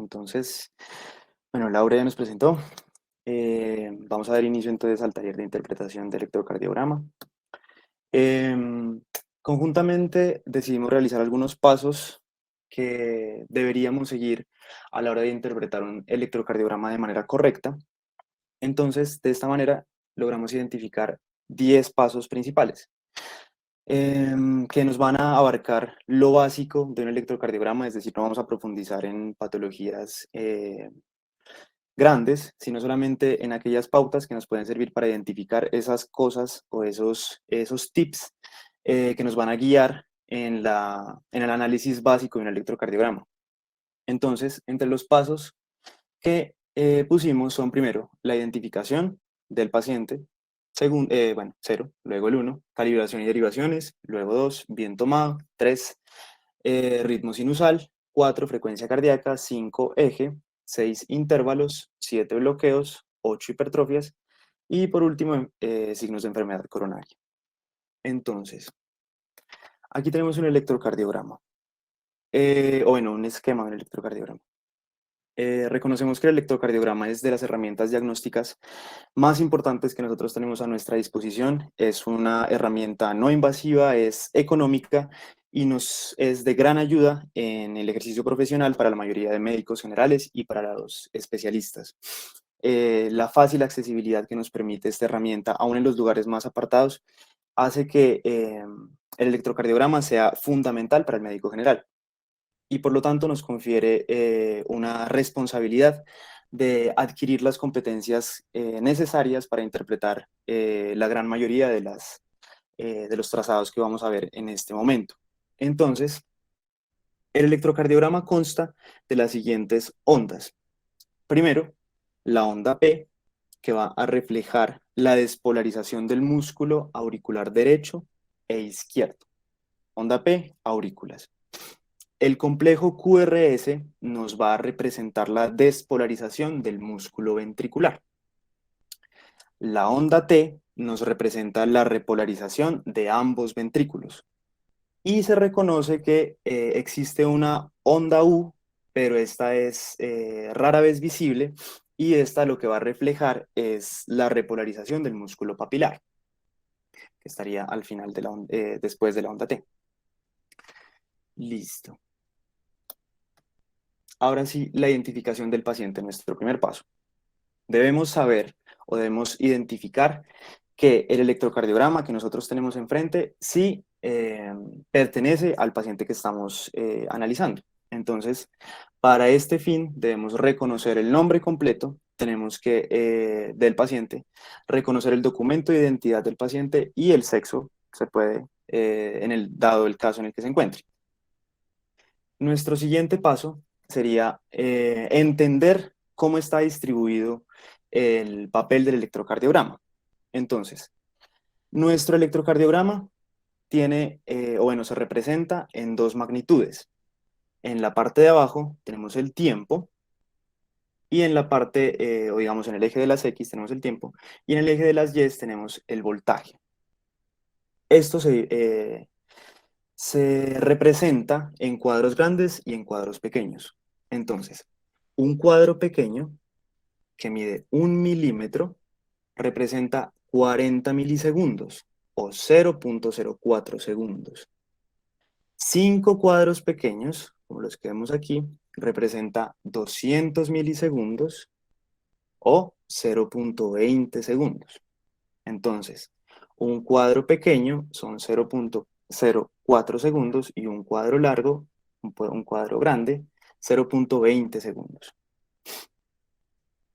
Entonces, bueno, Laura ya nos presentó. Vamos a dar inicio entonces al taller de interpretación de electrocardiograma. Conjuntamente decidimos realizar algunos pasos que deberíamos seguir a la hora de interpretar un electrocardiograma de manera correcta. Entonces, de esta manera, logramos identificar 10 pasos principales que nos van a abarcar lo básico de un electrocardiograma, es decir, no vamos a profundizar en patologías grandes, sino solamente en aquellas pautas que nos pueden servir para identificar esas cosas o esos tips que nos van a guiar en el análisis básico de un electrocardiograma. Entonces, entre los pasos que pusimos son primero la identificación del paciente, bueno, 0, luego el 1, calibración y derivaciones, luego 2, bien tomado, 3, ritmo sinusal, 4, frecuencia cardíaca, 5, eje, 6, intervalos, 7, bloqueos, 8, hipertrofias y por último, signos de enfermedad coronaria. Entonces, aquí tenemos un electrocardiograma, o bueno, un esquema de un electrocardiograma. Reconocemos que el electrocardiograma es de las herramientas diagnósticas más importantes que nosotros tenemos a nuestra disposición. Es una herramienta no invasiva, es económica y nos es de gran ayuda en el ejercicio profesional para la mayoría de médicos generales y para los especialistas. La fácil accesibilidad que nos permite esta herramienta, aún en los lugares más apartados, hace que el electrocardiograma sea fundamental para el médico general y por lo tanto nos confiere una responsabilidad de adquirir las competencias necesarias para interpretar la gran mayoría de los trazados que vamos a ver en este momento. Entonces, el electrocardiograma consta de las siguientes ondas. Primero, la onda P, que va a reflejar la despolarización del músculo auricular derecho e izquierdo. Onda P, aurículas. El complejo QRS nos va a representar la despolarización del músculo ventricular. La onda T nos representa la repolarización de ambos ventrículos. Y se reconoce que existe una onda U, pero esta es rara vez visible y esta lo que va a reflejar es la repolarización del músculo papilar, que estaría al final de después de la onda T. Listo. Ahora sí, la identificación del paciente, nuestro primer paso. Debemos saber o debemos identificar que el electrocardiograma que nosotros tenemos enfrente sí pertenece al paciente que estamos analizando. Entonces, para este fin debemos reconocer el nombre completo, tenemos que, del paciente, reconocer el documento de identidad del paciente y el sexo, se puede, dado el caso en el que se encuentre. Nuestro siguiente paso sería entender cómo está distribuido el papel del electrocardiograma. Entonces, nuestro electrocardiograma tiene, o bueno, se representa en dos magnitudes. En la parte de abajo tenemos el tiempo y en la parte, o digamos en el eje de las X tenemos el tiempo y en el eje de las Y tenemos el voltaje. Esto se representa en cuadros grandes y en cuadros pequeños. Entonces, un cuadro pequeño que mide 1 milímetro representa 40 milisegundos o 0,04 segundos. 5 cuadros pequeños, como los que vemos aquí, representa 200 milisegundos o 0,20 segundos. Entonces, un cuadro pequeño son 0,04 segundos y un cuadro largo, un cuadro grande, 0,20 segundos.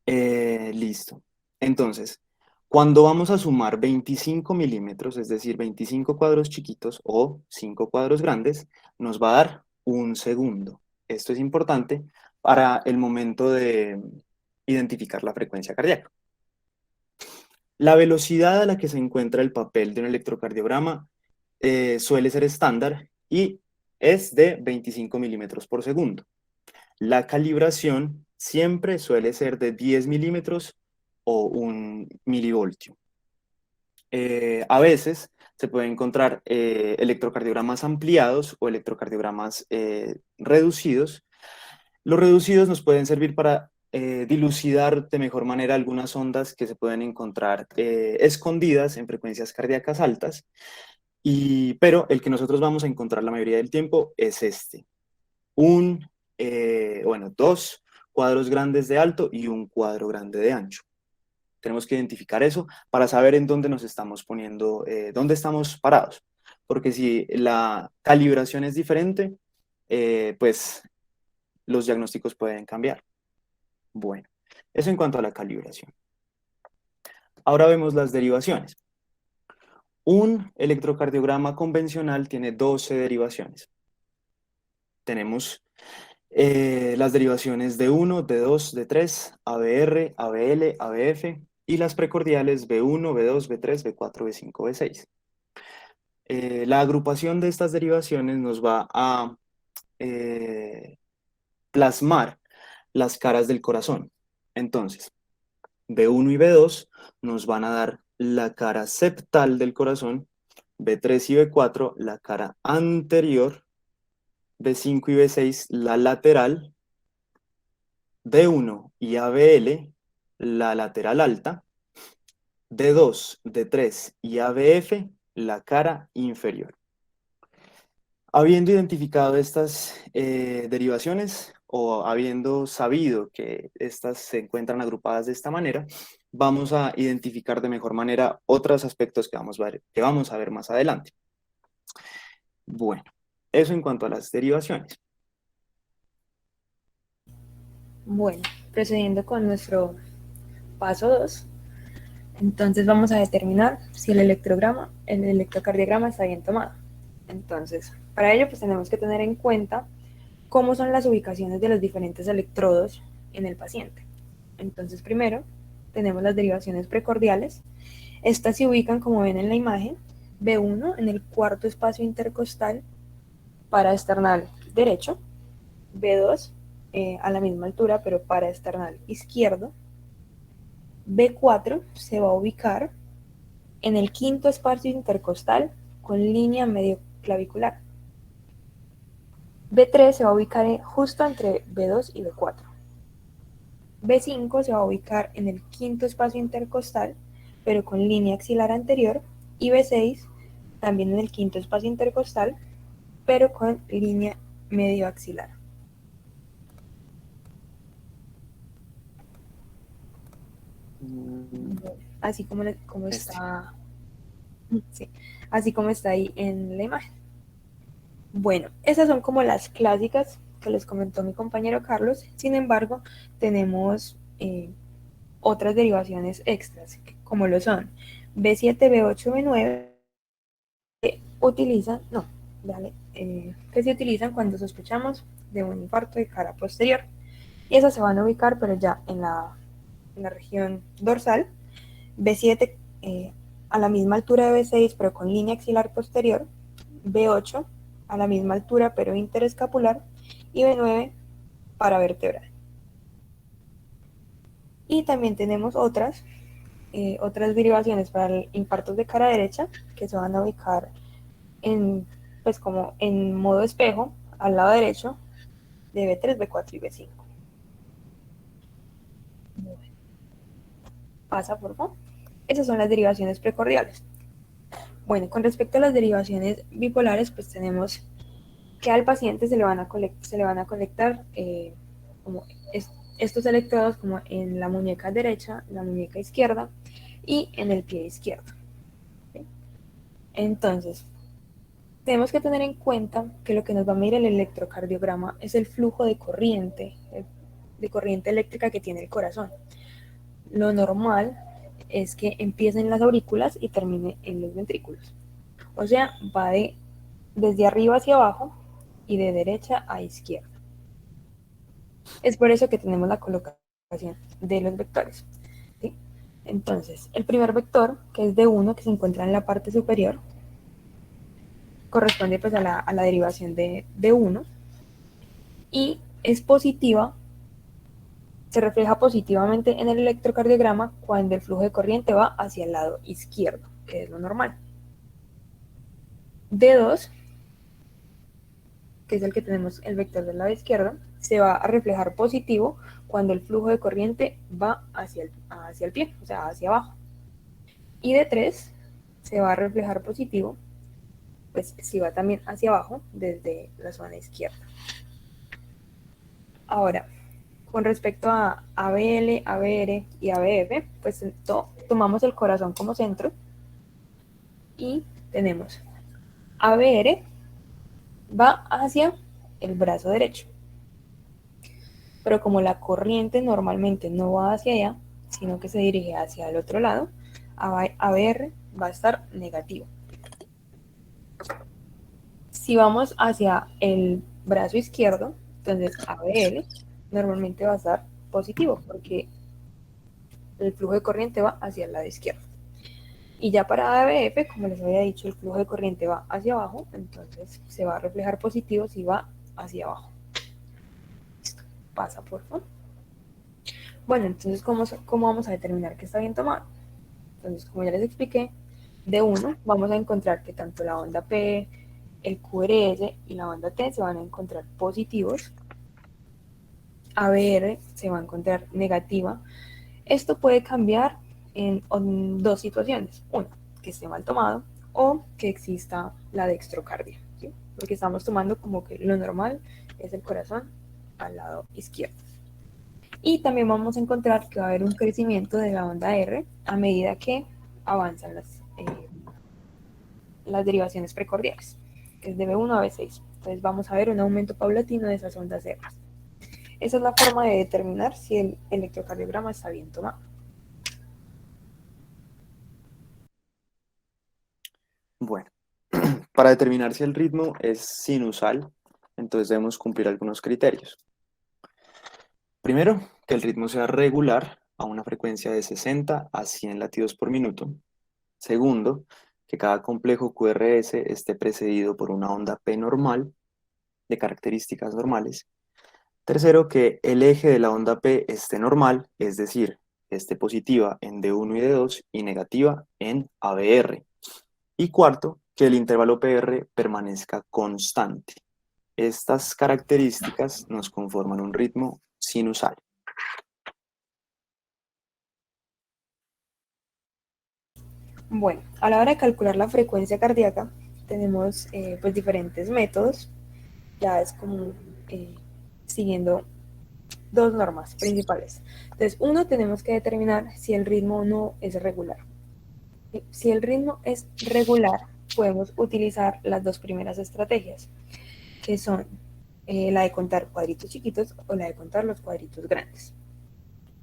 Listo. Entonces, cuando vamos a sumar 25 milímetros, es decir, 25 cuadros chiquitos o 5 cuadros grandes, nos va a dar 1 segundo. Esto es importante para el momento de identificar la frecuencia cardíaca. La velocidad a la que se encuentra el papel de un electrocardiograma suele ser estándar y es de 25 milímetros por segundo. La calibración siempre suele ser de 10 milímetros o 1 milivoltio. A veces se pueden encontrar electrocardiogramas ampliados o electrocardiogramas reducidos. Los reducidos nos pueden servir para dilucidar de mejor manera algunas ondas que se pueden encontrar escondidas en frecuencias cardíacas altas, pero el que nosotros vamos a encontrar la mayoría del tiempo es este. Dos cuadros grandes de alto y un cuadro grande de ancho. Tenemos que identificar eso para saber en dónde nos estamos poniendo, dónde estamos parados. Porque si la calibración es diferente, pues los diagnósticos pueden cambiar. Bueno, eso en cuanto a la calibración. Ahora vemos las derivaciones. Un electrocardiograma convencional tiene 12 derivaciones. Tenemos las derivaciones D1, D2, D3, ABR, ABL, ABF y las precordiales B1, B2, B3, B4, B5, B6. La agrupación de estas derivaciones nos va a plasmar las caras del corazón. Entonces, B1 y B2 nos van a dar la cara septal del corazón, B3 y B4 la cara anterior, B5 y B6 la lateral, D1 y ABL la lateral alta, D2, D3 y ABF la cara inferior. Habiendo identificado estas derivaciones o habiendo sabido que estas se encuentran agrupadas de esta manera, vamos a identificar de mejor manera otros aspectos que vamos a ver más adelante. Bueno, eso en cuanto a las derivaciones. Bueno, procediendo con nuestro paso 2, entonces vamos a determinar si el electrocardiograma está bien tomado. Entonces, para ello pues tenemos que tener en cuenta cómo son las ubicaciones de los diferentes electrodos en el paciente. Entonces, primero tenemos las derivaciones precordiales. Estas se ubican, como ven en la imagen, B1 en el cuarto espacio intercostal paraesternal derecho, B2 a la misma altura pero paraesternal izquierdo, B4 se va a ubicar en el quinto espacio intercostal con línea medio clavicular. B3 se va a ubicar justo entre B2 y B4. B5 se va a ubicar en el quinto espacio intercostal, pero con línea axilar anterior, y B6 también en el quinto espacio intercostal, pero con línea medio axilar. Así como está, sí, así como está ahí en la imagen. Bueno, esas son como las clásicas que les comentó mi compañero Carlos. Sin embargo, tenemos otras derivaciones extras, como lo son B7, B8, B9, que que se utilizan cuando sospechamos de un infarto de cara posterior. Y esas se van a ubicar, pero ya en la región dorsal. B7 a la misma altura de B6, pero con línea axilar posterior. B8 a la misma altura, pero interescapular. Y B9 paravertebral. Y también tenemos otras derivaciones para infartos de cara derecha, que se van a ubicar como en modo espejo, al lado derecho, de B3, B4 y B5. Pasa, por favor. Esas son las derivaciones precordiales. Bueno, con respecto a las derivaciones bipolares, pues tenemos que al paciente se le van a conectar como estos electrodos como en la muñeca derecha, la muñeca izquierda y en el pie izquierdo. ¿Sí? Entonces, tenemos que tener en cuenta que lo que nos va a medir el electrocardiograma es el flujo de corriente eléctrica que tiene el corazón. Lo normal es que empiece en las aurículas y termine en los ventrículos. O sea, va desde arriba hacia abajo y de derecha a izquierda. Es por eso que tenemos la colocación de los vectores. ¿Sí? Entonces, el primer vector, que es D1, que se encuentra en la parte superior, corresponde pues a la derivación de D1 y es positiva, se refleja positivamente en el electrocardiograma cuando el flujo de corriente va hacia el lado izquierdo, que es lo normal. D2, que es el que tenemos el vector del lado izquierdo, se va a reflejar positivo cuando el flujo de corriente va hacia el pie, o sea, hacia abajo. Y de 3 se va a reflejar positivo, pues si va también hacia abajo desde la zona izquierda. Ahora, con respecto a ABL, ABR y ABF, pues tomamos el corazón como centro y tenemos ABR va hacia el brazo derecho. Pero como la corriente normalmente no va hacia allá, sino que se dirige hacia el otro lado, ABR va a estar negativo. Si vamos hacia el brazo izquierdo, entonces ABL normalmente va a estar positivo, porque el flujo de corriente va hacia el lado izquierdo. Y ya para ABF, como les había dicho, el flujo de corriente va hacia abajo, entonces se va a reflejar positivo si va hacia abajo. Listo. Pasa, por favor. Bueno, entonces, ¿cómo vamos a determinar que está bien tomado? Entonces, como ya les expliqué, de 1 vamos a encontrar que tanto la onda P, el QRS y la onda T se van a encontrar positivos. ABR se va a encontrar negativa. Esto puede cambiar en dos situaciones. Una, que esté mal tomado o que exista la dextrocardia, ¿sí? Porque estamos tomando como que lo normal es el corazón al lado izquierdo. Y también vamos a encontrar que va a haber un crecimiento de la onda R a medida que avanzan las derivaciones precordiales, que es de B1 a B6. Entonces vamos a ver un aumento paulatino de esas ondas R. Esa es la forma de determinar si el electrocardiograma está bien tomado. Bueno, para determinar si el ritmo es sinusal, entonces debemos cumplir algunos criterios. Primero, que el ritmo sea regular a una frecuencia de 60 a 100 latidos por minuto. Segundo, que cada complejo QRS esté precedido por una onda P normal de características normales. Tercero, que el eje de la onda P esté normal, es decir, esté positiva en D1 y D2 y negativa en ABR. Y cuarto, que el intervalo PR permanezca constante. Estas características nos conforman un ritmo sinusal. Bueno, a la hora de calcular la frecuencia cardíaca, tenemos pues diferentes métodos. Ya es como siguiendo dos normas principales. Entonces, uno, tenemos que determinar si el ritmo no es regular. Si el ritmo es regular, podemos utilizar las dos primeras estrategias, que son la de contar cuadritos chiquitos o la de contar los cuadritos grandes.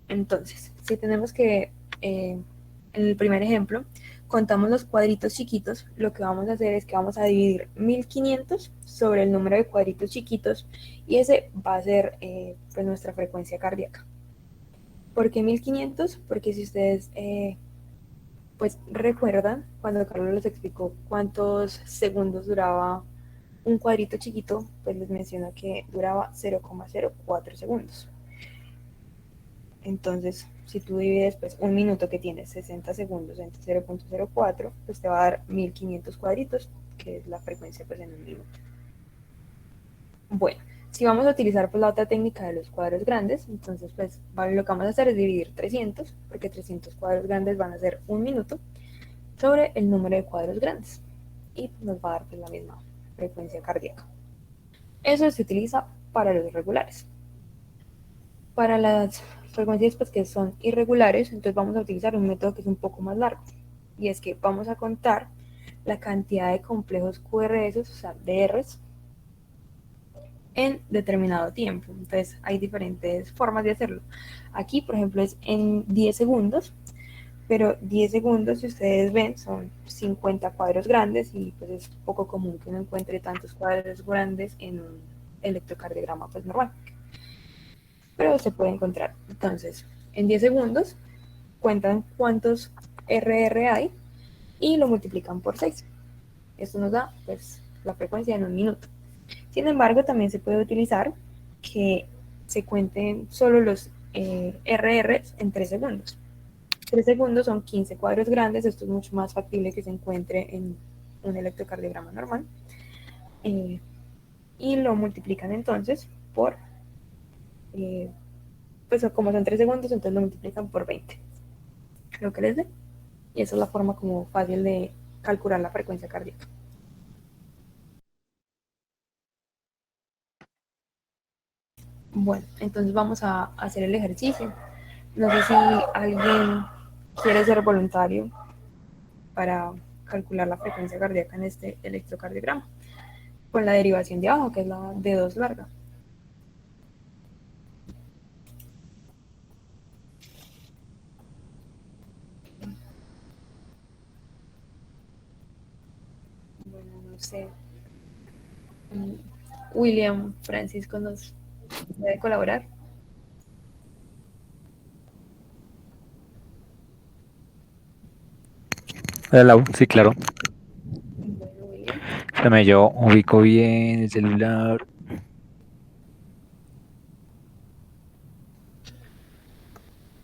Entonces, si tenemos que, en el primer ejemplo, contamos los cuadritos chiquitos, lo que vamos a hacer es que vamos a dividir 1500 sobre el número de cuadritos chiquitos y ese va a ser pues nuestra frecuencia cardíaca. ¿Por qué 1500? Porque si ustedes pues recuerdan, cuando Carlos les explicó cuántos segundos duraba un cuadrito chiquito, pues les mencionó que duraba 0,04 segundos. Entonces, si tú divides pues un minuto que tiene 60 segundos entre 0,04, pues te va a dar 1500 cuadritos, que es la frecuencia pues en un minuto. Bueno, si vamos a utilizar pues la otra técnica de los cuadros grandes, entonces pues lo que vamos a hacer es dividir 300, porque 300 cuadros grandes van a ser un minuto, sobre el número de cuadros grandes. Y nos va a dar pues la misma frecuencia cardíaca. Eso se utiliza para los regulares. Para las frecuencias pues, que son irregulares, entonces vamos a utilizar un método que es un poco más largo. Y es que vamos a contar la cantidad de complejos QRS, o sea, DRs, en determinado tiempo. Entonces hay diferentes formas de hacerlo. Aquí, por ejemplo, es en 10 segundos, pero 10 segundos, si ustedes ven, son 50 cuadros grandes y pues es poco común que uno encuentre tantos cuadros grandes en un electrocardiograma pues normal. Pero se puede encontrar. Entonces, en 10 segundos cuentan cuántos RR hay y lo multiplican por 6. Esto nos da pues la frecuencia en un minuto. Sin embargo, también se puede utilizar que se cuenten solo los RR en 3 segundos. 3 segundos son 15 cuadros grandes, esto es mucho más factible que se encuentre en un electrocardiograma normal. Y lo multiplican entonces por pues como son 3 segundos, entonces lo multiplican por 20. Creo que les dé. Y esa es la forma como fácil de calcular la frecuencia cardíaca. Bueno, entonces vamos a hacer el ejercicio. No sé si alguien quiere ser voluntario para calcular la frecuencia cardíaca en este electrocardiograma, con la derivación de abajo, que es la d 2 larga. Bueno, no sé. William Francisco nos puede colaborar. Hola, Lau. Sí, claro. Bueno, William. Déjame, yo ubico bien el celular.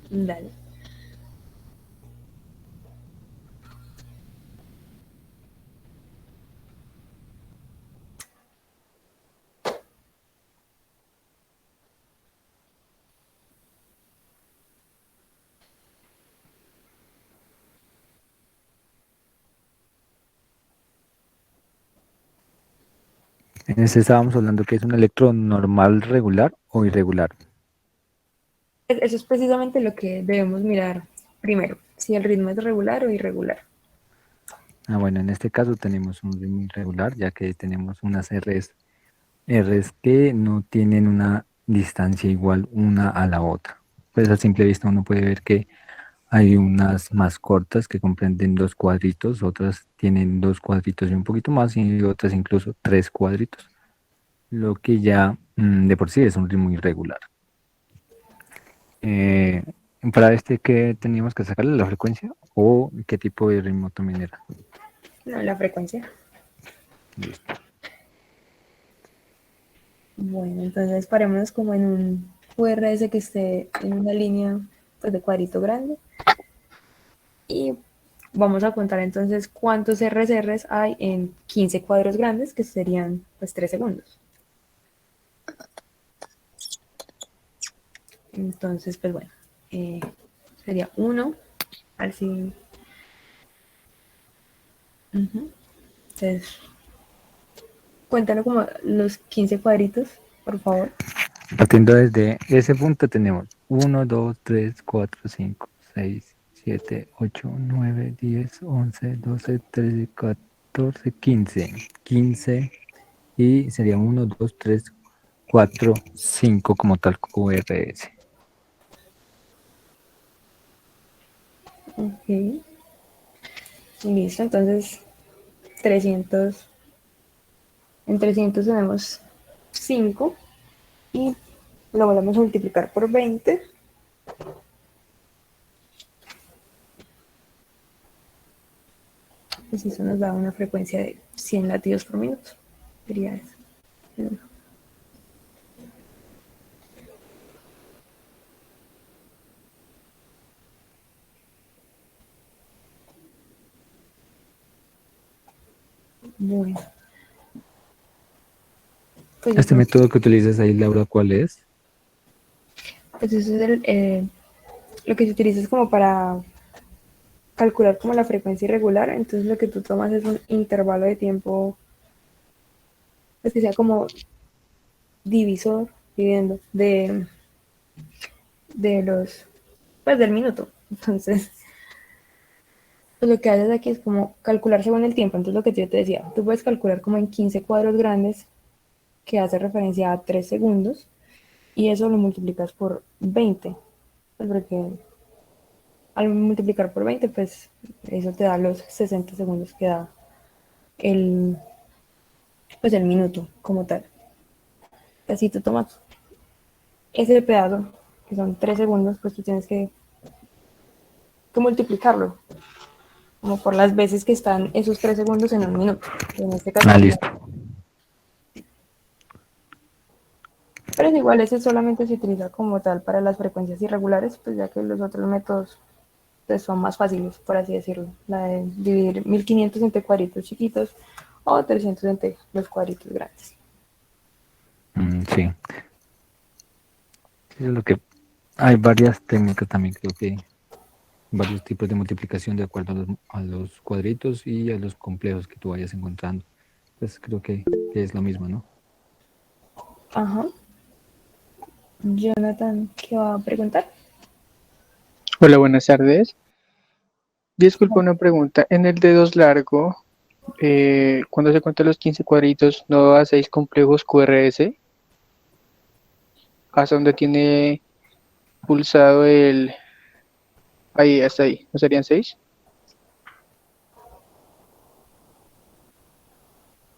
Dale. En este estábamos hablando que es un electro normal, regular o irregular. Eso es precisamente lo que debemos mirar primero, si el ritmo es regular o irregular. Ah, bueno, en este caso tenemos un ritmo irregular, ya que tenemos unas Rs que no tienen una distancia igual una a la otra. Pues a simple vista uno puede ver que hay unas más cortas que comprenden 2 cuadritos, otras tienen 2 cuadritos y un poquito más, y otras incluso 3 cuadritos, lo que ya de por sí es un ritmo irregular. Eh, para este, ¿qué teníamos que sacarle? ¿La frecuencia o qué tipo de ritmo también era? No, la frecuencia. Listo. Bueno, entonces parémonos como en un QRS que esté en una línea pues, de cuadrito grande. Y vamos a contar entonces cuántos RCRs hay en 15 cuadros grandes, que serían pues 3 segundos. Entonces, pues bueno, sería 1 al fin. Entonces, cuéntalo como los 15 cuadritos, por favor. Partiendo desde ese punto tenemos 1, 2, 3, 4, 5, 6, 7, 8, 9, 10, 11, 12, 13, 14, 15. 15 y sería 1, 2, 3, 4, 5 como tal QRS. Ok, listo. Entonces, 300, en 300 tenemos 5 y lo volvemos a multiplicar por 20. Pues eso nos da una frecuencia de 100 latidos por minuto. Sería eso. Bueno, pues yo Este creo método que utilizas ahí, Laura, ¿cuál es? pues eso es lo que se utiliza es como para calcular como la frecuencia irregular. Entonces lo que tú tomas es un intervalo de tiempo, pues que sea como divisor, dividiendo de los, pues del minuto. Entonces, pues lo que haces aquí es como calcular según el tiempo. Entonces lo que yo te decía, tú puedes calcular como en 15 cuadros grandes que hace referencia a 3 segundos y eso lo multiplicas por 20. Pues porque al multiplicar por 20, pues eso te da los 60 segundos que da el, pues el minuto como tal. Así tú tomas ese pedazo, que son 3 segundos, pues tú tienes que multiplicarlo, como por las veces que están esos 3 segundos en un minuto. En este caso Ah, sería. listo. Pero es igual, ese solamente se utiliza como tal para las frecuencias irregulares, pues ya que los otros métodos pues, son más fáciles, por así decirlo. La de dividir 1500 entre cuadritos chiquitos o 300 entre los cuadritos grandes. Sí. Es lo que hay varias técnicas también, creo que varios tipos de multiplicación de acuerdo a los cuadritos y a los complejos que tú vayas encontrando. Pues creo que es lo mismo, ¿no? Ajá. Jonathan, ¿qué va a preguntar? Hola, buenas tardes. Disculpa una pregunta. En el dedos largo, cuando se cuentan los 15 cuadritos, ¿no hacéis complejos QRS? ¿Hasta donde tiene pulsado el... Ahí, hasta ahí. ¿No serían 6?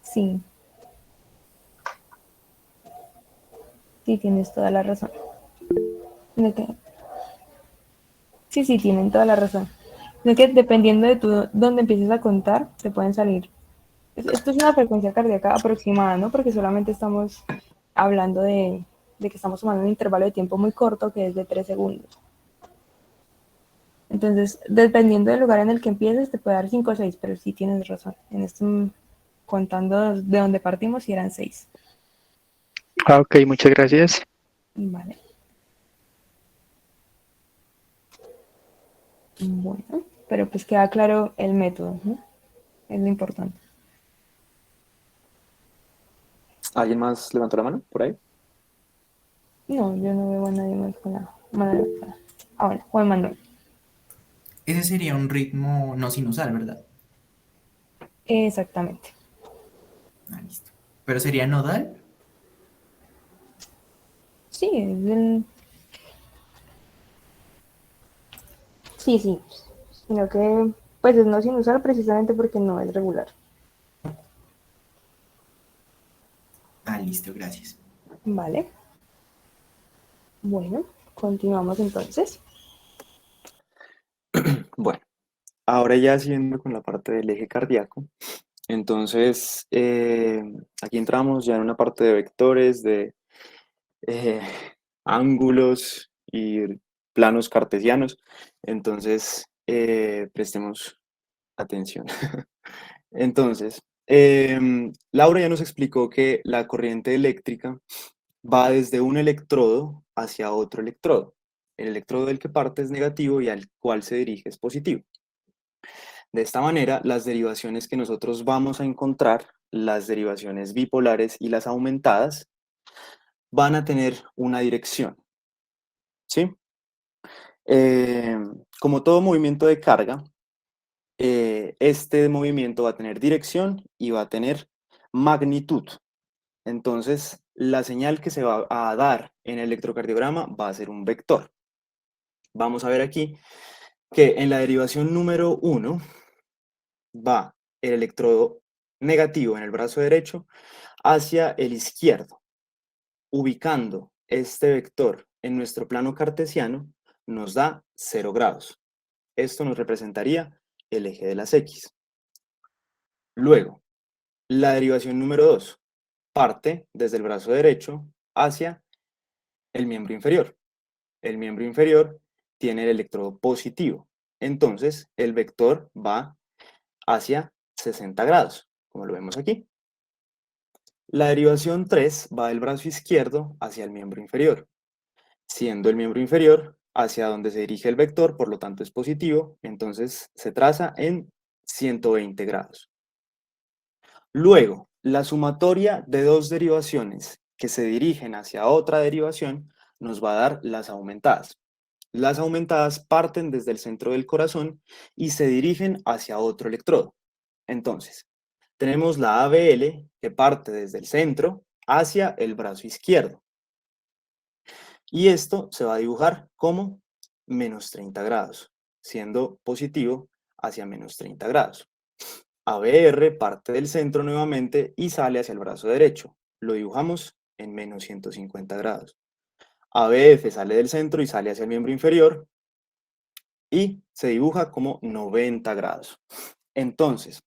Sí, sí, tienes toda la razón. ¿De qué? Sí, sí, tienen toda la razón. De que dependiendo de tú dónde empieces a contar, te pueden salir. Esto es una frecuencia cardíaca aproximada, ¿no? Porque solamente estamos hablando de que estamos tomando un intervalo de tiempo muy corto, que es de 3 segundos. Entonces, dependiendo del lugar en el que empieces, te puede dar 5 o 6, pero sí tienes razón. En esto, contando de donde partimos, sí eran 6. Ah, ok, muchas gracias. Vale. Bueno, pero pues queda claro el método, ¿no? Es lo importante. ¿Alguien más levantó la mano por ahí? No, yo no veo a nadie más con la mano levantada. Ah, bueno, Juan Manuel. Ese sería un ritmo no sinusal, ¿verdad? Exactamente. Ah, listo. Pero sería nodal. Sí, es el... Sí, sí. Sino que, pues es no sinusal precisamente porque no es regular. Ah, listo, gracias. Vale. Bueno, continuamos entonces. Bueno, ahora ya siguiendo con la parte del eje cardíaco, entonces aquí entramos ya en una parte de vectores, de eh, ángulos y planos cartesianos, entonces prestemos atención. Entonces, Laura ya nos explicó que la corriente eléctrica va desde un electrodo hacia otro electrodo. El electrodo del que parte es negativo y al cual se dirige es positivo. De esta manera, las derivaciones que nosotros vamos a encontrar, las derivaciones bipolares y las aumentadas, van a tener una dirección, ¿sí? Como todo movimiento de carga, este movimiento va a tener dirección y va a tener magnitud. Entonces, la señal que se va a dar en el electrocardiograma va a ser un vector. Vamos a ver aquí que en la derivación número 1 va el electrodo negativo en el brazo derecho hacia el izquierdo. Ubicando este vector en nuestro plano cartesiano, nos da 0 grados. Esto nos representaría el eje de las X. Luego, la derivación número 2 parte desde el brazo derecho hacia el miembro inferior. El miembro inferior tiene el electrodo positivo. Entonces, el vector va hacia 60 grados, como lo vemos aquí. La derivación 3 va del brazo izquierdo hacia el miembro inferior, siendo el miembro inferior hacia donde se dirige el vector, por lo tanto es positivo, entonces se traza en 120 grados. Luego, la sumatoria de dos derivaciones que se dirigen hacia otra derivación nos va a dar las aumentadas. Las aumentadas parten desde el centro del corazón y se dirigen hacia otro electrodo. Entonces, tenemos la ABL que parte desde el centro hacia el brazo izquierdo. Y esto se va a dibujar como menos 30 grados, siendo positivo hacia menos 30 grados. ABR parte del centro nuevamente y sale hacia el brazo derecho. Lo dibujamos en menos 150 grados. ABF sale del centro y sale hacia el miembro inferior y se dibuja como 90 grados. Entonces,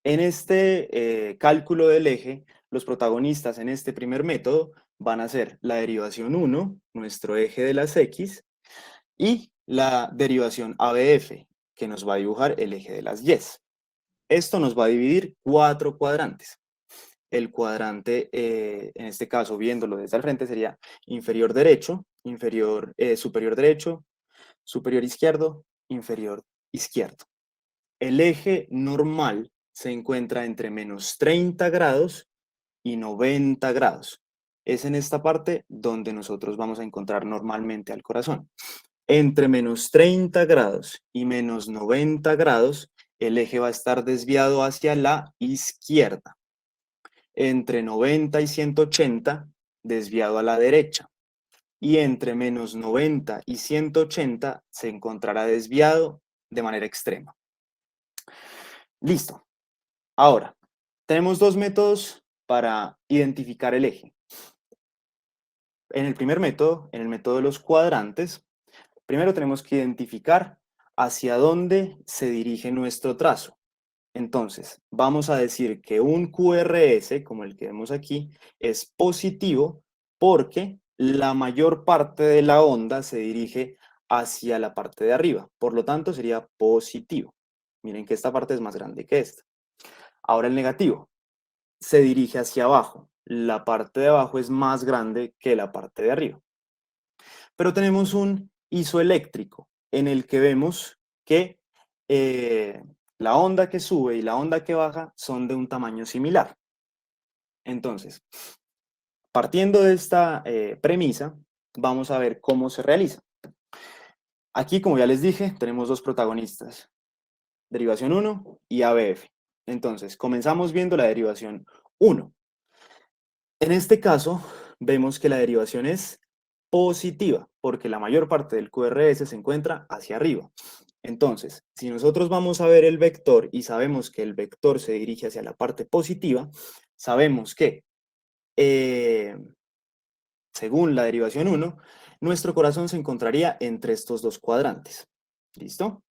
en este cálculo del eje, los protagonistas en este primer método van a ser la derivación 1, nuestro eje de las X, y la derivación ABF, que nos va a dibujar el eje de las Y. Esto nos va a dividir 4 cuadrantes. el cuadrante, en este caso, viéndolo desde el frente, sería inferior derecho, superior derecho, superior izquierdo, inferior izquierdo. El eje normal se encuentra entre menos 30 grados y 90 grados. Es en esta parte donde nosotros vamos a encontrar normalmente al corazón. Entre menos 30 grados y menos 90 grados, el eje va a estar desviado hacia la izquierda. Entre 90 y 180, desviado a la derecha. Y entre menos 90 y 180 se encontrará desviado de manera extrema. Listo. Ahora, tenemos dos métodos para identificar el eje. En el primer método, en el método de los cuadrantes, primero tenemos que identificar hacia dónde se dirige nuestro trazo. Entonces, vamos a decir que un QRS, como el que vemos aquí, es positivo porque la mayor parte de la onda se dirige hacia la parte de arriba. Por lo tanto, sería positivo. Miren que esta parte es más grande que esta. Ahora el negativo se dirige hacia abajo. La parte de abajo es más grande que la parte de arriba. Pero tenemos un isoeléctrico en el que vemos que la onda que sube y la onda que baja son de un tamaño similar. Entonces, partiendo de esta premisa, vamos a ver cómo se realiza. Aquí, como ya les dije, tenemos dos protagonistas, derivación 1 y ABF. Entonces, comenzamos viendo la derivación 1. En este caso, vemos que la derivación es positiva, porque la mayor parte del QRS se encuentra hacia arriba. Entonces, si nosotros vamos a ver el vector y sabemos que el vector se dirige hacia la parte positiva, sabemos que, según la derivación 1, nuestro corazón se encontraría entre estos dos cuadrantes. ¿Listo?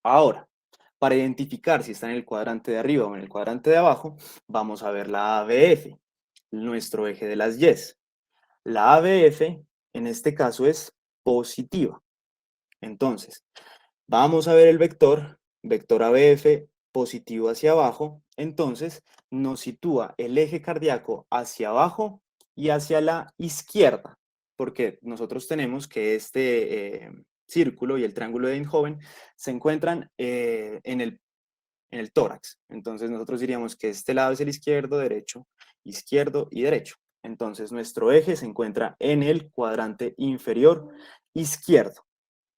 Ahora, para identificar si está en el cuadrante de arriba o en el cuadrante de abajo, vamos a ver la ABF, nuestro eje de las Ys. La ABF, en este caso, es positiva. Entonces, vamos a ver el vector ABF positivo hacia abajo, entonces nos sitúa el eje cardíaco hacia abajo y hacia la izquierda, porque nosotros tenemos que este círculo y el triángulo de Einthoven se encuentran en el tórax. Entonces nosotros diríamos que este lado es el izquierdo, derecho, izquierdo y derecho. Entonces nuestro eje se encuentra en el cuadrante inferior izquierdo.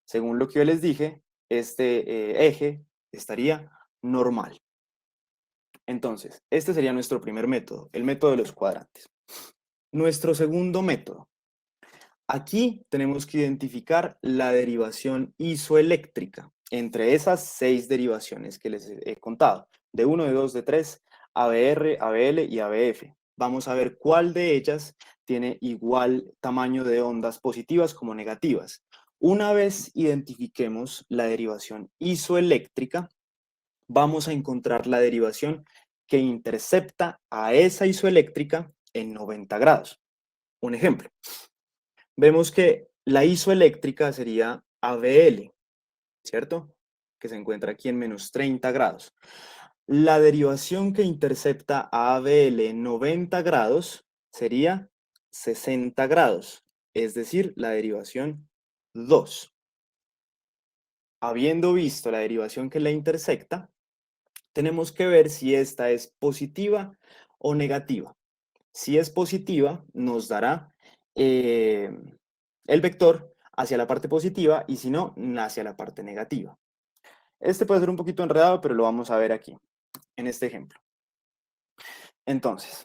Según lo que yo les dije, este eje estaría normal. Entonces, este sería nuestro primer método, el método de los cuadrantes. Nuestro segundo método. Aquí tenemos que identificar la derivación isoeléctrica entre esas 6 derivaciones que les he contado, de 1, de 2, de 3, ABR, ABL y ABF. Vamos a ver cuál de ellas tiene igual tamaño de ondas positivas como negativas. Una vez identifiquemos la derivación isoeléctrica, vamos a encontrar la derivación que intercepta a esa isoeléctrica en 90 grados. Un ejemplo. Vemos que la isoeléctrica sería ABL, ¿cierto? Que se encuentra aquí en menos 30 grados. La derivación que intercepta a ABL en 90 grados sería 60 grados, es decir, la derivación 2. Habiendo visto la derivación que la intersecta, tenemos que ver si esta es positiva o negativa. Si es positiva, nos dará el vector hacia la parte positiva y si no, hacia la parte negativa. Este puede ser un poquito enredado, pero lo vamos a ver aquí, en este ejemplo. Entonces,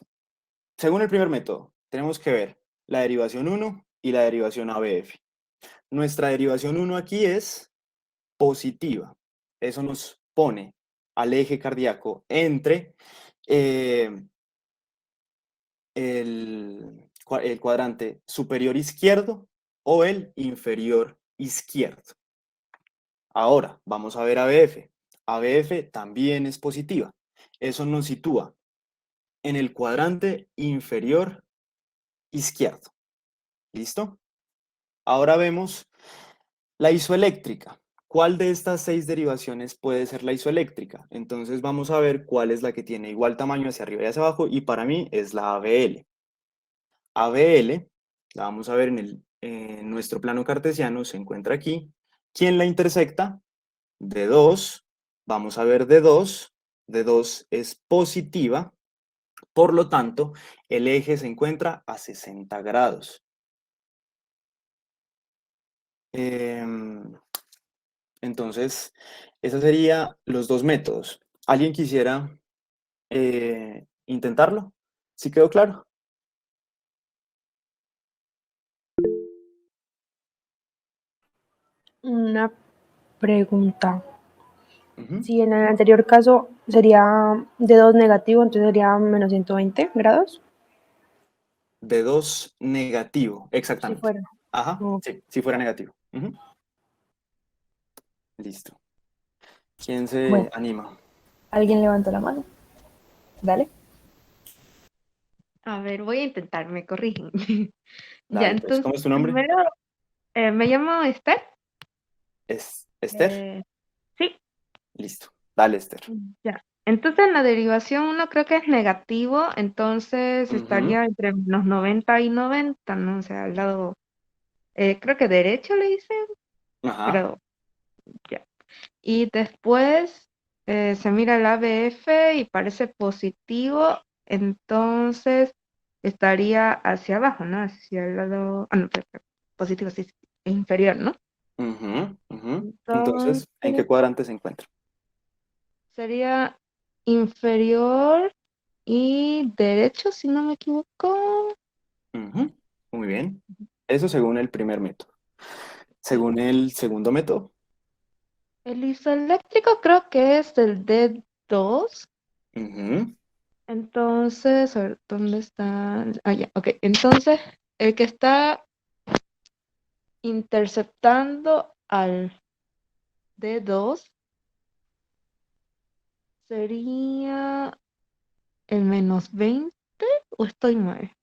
según el primer método, tenemos que ver la derivación 1 y la derivación ABF. Nuestra derivación 1 aquí es positiva. Eso nos pone al eje cardíaco entre el cuadrante superior izquierdo o el inferior izquierdo. Ahora, vamos a ver ABF. ABF también es positiva. Eso nos sitúa en el cuadrante inferior izquierdo. ¿Listo? Ahora vemos la isoeléctrica. ¿cuál de estas 6 derivaciones puede ser la isoeléctrica? Entonces vamos a ver cuál es la que tiene igual tamaño hacia arriba y hacia abajo, y para mí es la ABL. ABL, la vamos a ver en nuestro plano cartesiano, se encuentra aquí. ¿Quién la intersecta? D2, vamos a ver D2, D2 es positiva, por lo tanto, el eje se encuentra a 60 grados. Entonces, esos serían los dos métodos. ¿Alguien quisiera intentarlo? ¿Sí quedó claro? Una pregunta. Ujú. Si en el anterior caso sería de 2 negativo, entonces sería menos 120 grados. D2 negativo, Si exactamente. fuera. Ajá, Oh, sí, si fuera negativo. Ujú. Listo. ¿Quién se Bueno, anima? ¿alguien levantó la mano? Dale. A ver, voy a intentar, me corrigen. Ya, Dale, pues, entonces, ¿cómo es tu nombre? primero, me llamo Esther. ¿Esther? Eh, sí, Listo. Dale, Esther. ya. Entonces, en la derivación uno creo que es negativo, entonces Ujú. estaría entre menos 90 y 90, ¿no? O sea, al lado, creo que derecho le dicen, Ajá. pero ya. Y después se mira el ABF y parece positivo, entonces estaría hacia abajo, ¿no? Hacia el lado, no, positivo, sí, sí, inferior, ¿no? Ujú, ujú. Entonces Entonces, ¿en qué cuadrante se encuentra? sería inferior y derecho, si no me equivoco. Ujú. Muy bien. Eso según el primer método. Sí. Según el segundo método. El isoeléctrico creo que es el D2. Ujú. Entonces, a ver, ¿dónde está? Ah, ya, ok. Entonces, el que está interceptando al D2 sería el menos 20, ¿o estoy mal?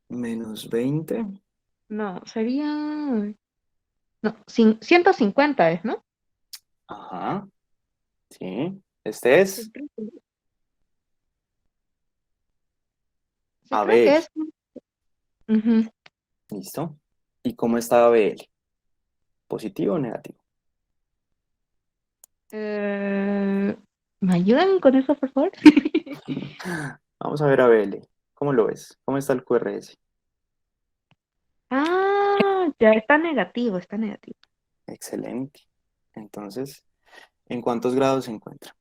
Menos 20. No, sería... No, 150 es, ¿no? Ajá. Sí. Este Sí, es creo que ABL. es. Ujú. ¿Listo? ¿Y cómo está ABL? ¿Positivo o negativo? Eh, ¿Me ayudan con eso, por favor? Vamos a ver ABL. ¿Cómo lo ves? ¿Cómo está el QRS? Ah, ya está negativo, está negativo. Excelente. Entonces, ¿en cuántos grados se encuentra?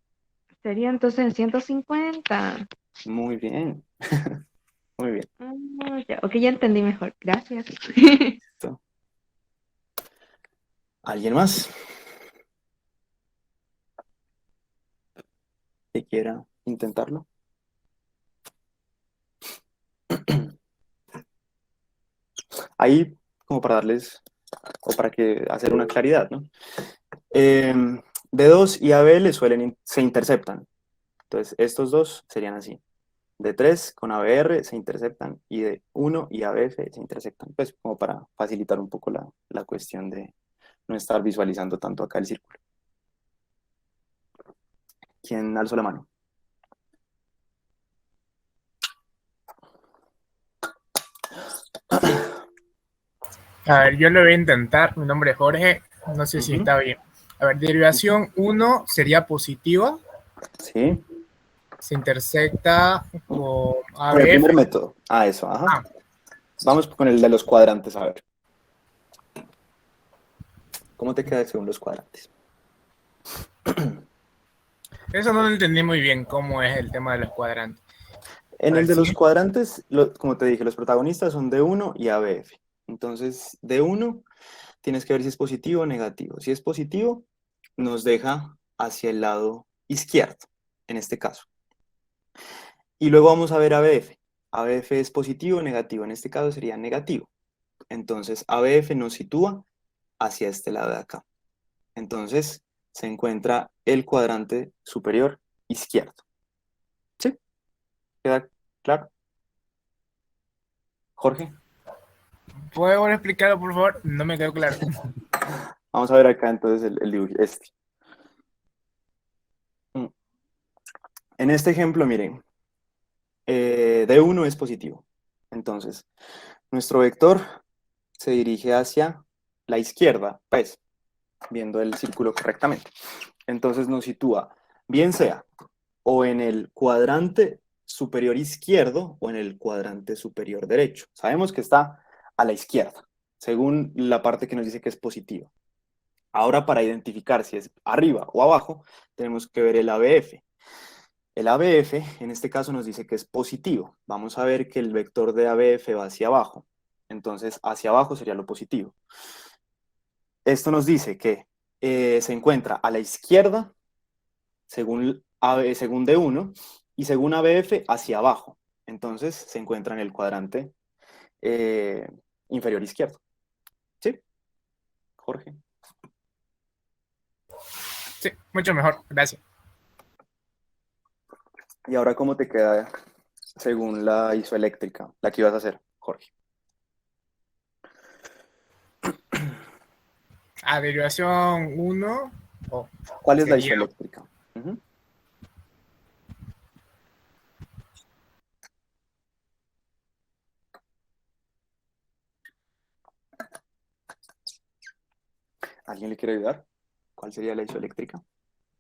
Sería entonces en 150. Muy bien. Muy bien. Ah, ya, ok, ya entendí mejor. Gracias. ¿Listo? ¿Alguien más que quiera intentarlo? Ahí, como para darles, o para que hacer una claridad, ¿no? D2 y ABL se interceptan. Entonces, estos dos serían así. D3 con ABR se interceptan y D1 y ABF se intersectan. Pues como para facilitar un poco la cuestión de no estar visualizando tanto acá el círculo. ¿Quién alzó la mano? A ver, yo lo voy a intentar. Mi nombre es Jorge. No sé si Ujú, está bien. A ver, ujú. derivación uno sería positiva. Sí. Se intersecta con Con el ABF. primer método. Ah, eso, ajá. Ah, Vamos con el de los cuadrantes, a ver. ¿Cómo te queda según los cuadrantes? eso no lo entendí muy bien, cómo es el tema de los cuadrantes. En A el ver, de los sí. cuadrantes, como te dije, los protagonistas son D1 y ABF. Entonces, D1 tienes que ver si es positivo o negativo. Si es positivo, nos deja hacia el lado izquierdo, en este caso. Y luego vamos a ver ABF. ABF es positivo o negativo. En este caso sería negativo. Entonces, ABF nos sitúa hacia este lado de acá. Entonces, se encuentra el cuadrante superior izquierdo. ¿Sí? ¿Queda claro? Jorge. ¿Puedo explicarlo, por favor? No me quedó claro. Vamos a ver acá entonces el dibujo, este. En este ejemplo, miren, D1 es positivo. Entonces, nuestro vector se dirige hacia la izquierda, pues, viendo el círculo correctamente. Entonces nos sitúa, bien sea, o en el cuadrante superior izquierdo o en el cuadrante superior derecho. Sabemos que está a la izquierda, según la parte que nos dice que es positiva. Ahora, para identificar si es arriba o abajo, tenemos que ver el ABF. El ABF, en este caso, nos dice que es positivo. Vamos a ver que el vector de ABF va hacia abajo. Entonces, hacia abajo sería lo positivo. Esto nos dice que se encuentra a la izquierda, según D1, y según ABF, hacia abajo. Entonces, se encuentra en el cuadrante eh, inferior izquierdo. ¿Sí? Jorge. Sí, mucho mejor, gracias. ¿Y ahora cómo te queda según la isoeléctrica, la que ibas a hacer, Jorge? A derivación 1, ¿Cuál es la sería isoeléctrica? Ujú. ¿Alguien le quiere ayudar? ¿Cuál sería la isoeléctrica?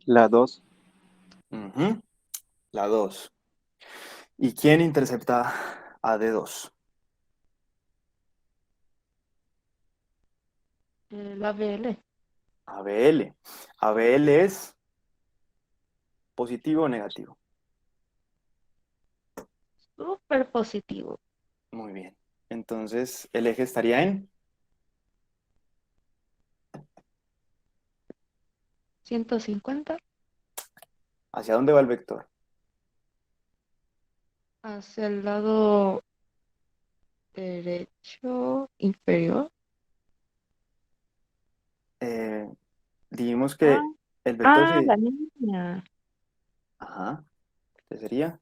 La 2. Ujú, la 2. ¿Y quién intercepta a D2? La BL. ABL. ABL es positivo o negativo. Súper positivo. Muy bien. Entonces, el eje estaría en 150 ¿hacia dónde va el vector? hacia el lado derecho inferior. Eh, Dijimos Ah, que el vector la se... línea. Ajá. ¿Qué sería?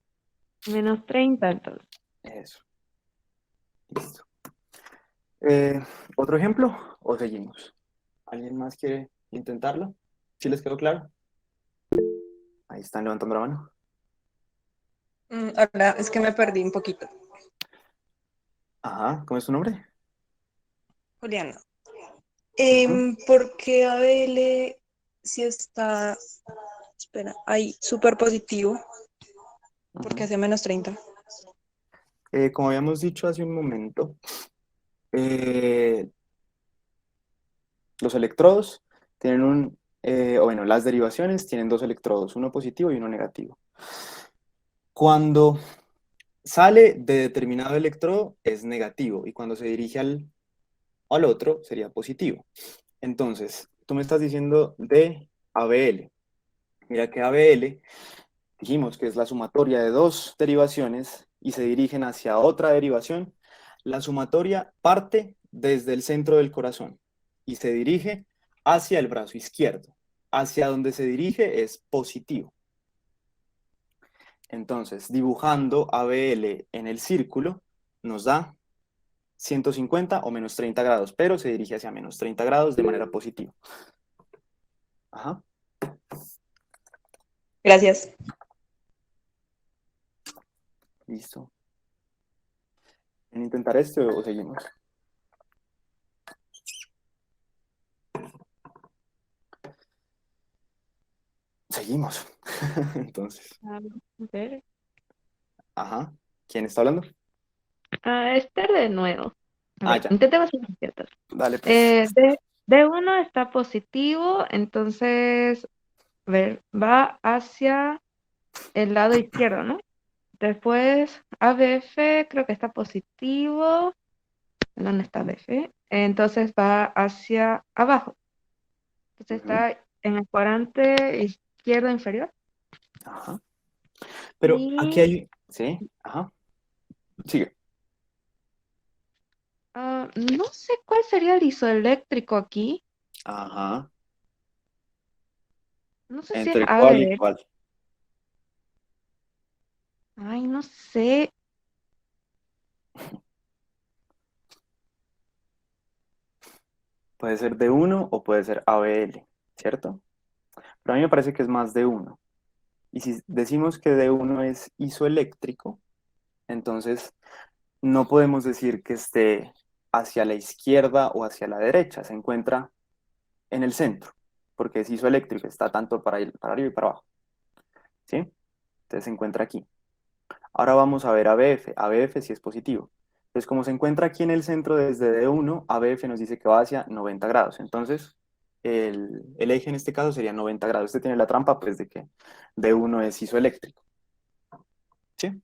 -30 entonces. Eso. Listo. Eh, ¿Otro ejemplo o seguimos? ¿Alguien más quiere intentarlo? ¿Sí les quedó claro? Ahí están levantando la mano. Ahora es que me perdí un poquito. Ajá. ¿Cómo es tu nombre? Juliana, Ujú, ¿por qué ABL si está, espera, ahí súper positivo? Porque ujú. hace -30. Como habíamos dicho hace un momento, eh, los electrodos tienen o bueno, las derivaciones tienen dos electrodos, uno positivo y uno negativo. Cuando sale de determinado electrodo es negativo y cuando se dirige al otro sería positivo. Entonces, tú me estás diciendo de ABL. Mira que ABL, dijimos que es la sumatoria de dos derivaciones y se dirigen hacia otra derivación. La sumatoria parte desde el centro del corazón y se dirige hacia el brazo izquierdo. Hacia donde se dirige es positivo. Entonces, dibujando ABL en el círculo nos da 150 o -30 grados, pero se dirige hacia -30 grados de manera positiva. Ajá. Gracias. Listo. ¿En intentar este o seguimos? Seguimos. Entonces, A ver. ajá. ¿Quién está hablando? Esther de nuevo. A Ah, ver, ya. intentemos ser ciertas. Dale, pues. D1 está positivo, entonces, a ver, va hacia el lado izquierdo, ¿no? Después, ABF creo que está positivo. ¿Dónde está ABF? Entonces va hacia abajo. Entonces Ujú, está en el cuadrante izquierdo inferior. ajá. Pero aquí Y hay... ¿Sí? Ajá. Sigue. no sé cuál sería el isoeléctrico aquí. Ajá. No sé si es ¿Entre cuál y ABF. cuál? Ay, no sé. Puede ser de 1 o puede ser ABL, ¿cierto? Pero a mí me parece que es más de 1. Y si decimos que de 1 es isoeléctrico, entonces no podemos decir que esté hacia la izquierda o hacia la derecha, se encuentra en el centro, porque es isoeléctrico, está tanto para arriba y para abajo, ¿sí? Entonces se encuentra aquí. Ahora vamos a ver ABF. ABF sí es positivo. Entonces, como se encuentra aquí en el centro desde D1, ABF nos dice que va hacia 90 grados. Entonces, el eje en este caso sería 90 grados. Este tiene la trampa, pues, de que D1 es isoeléctrico. ¿Sí?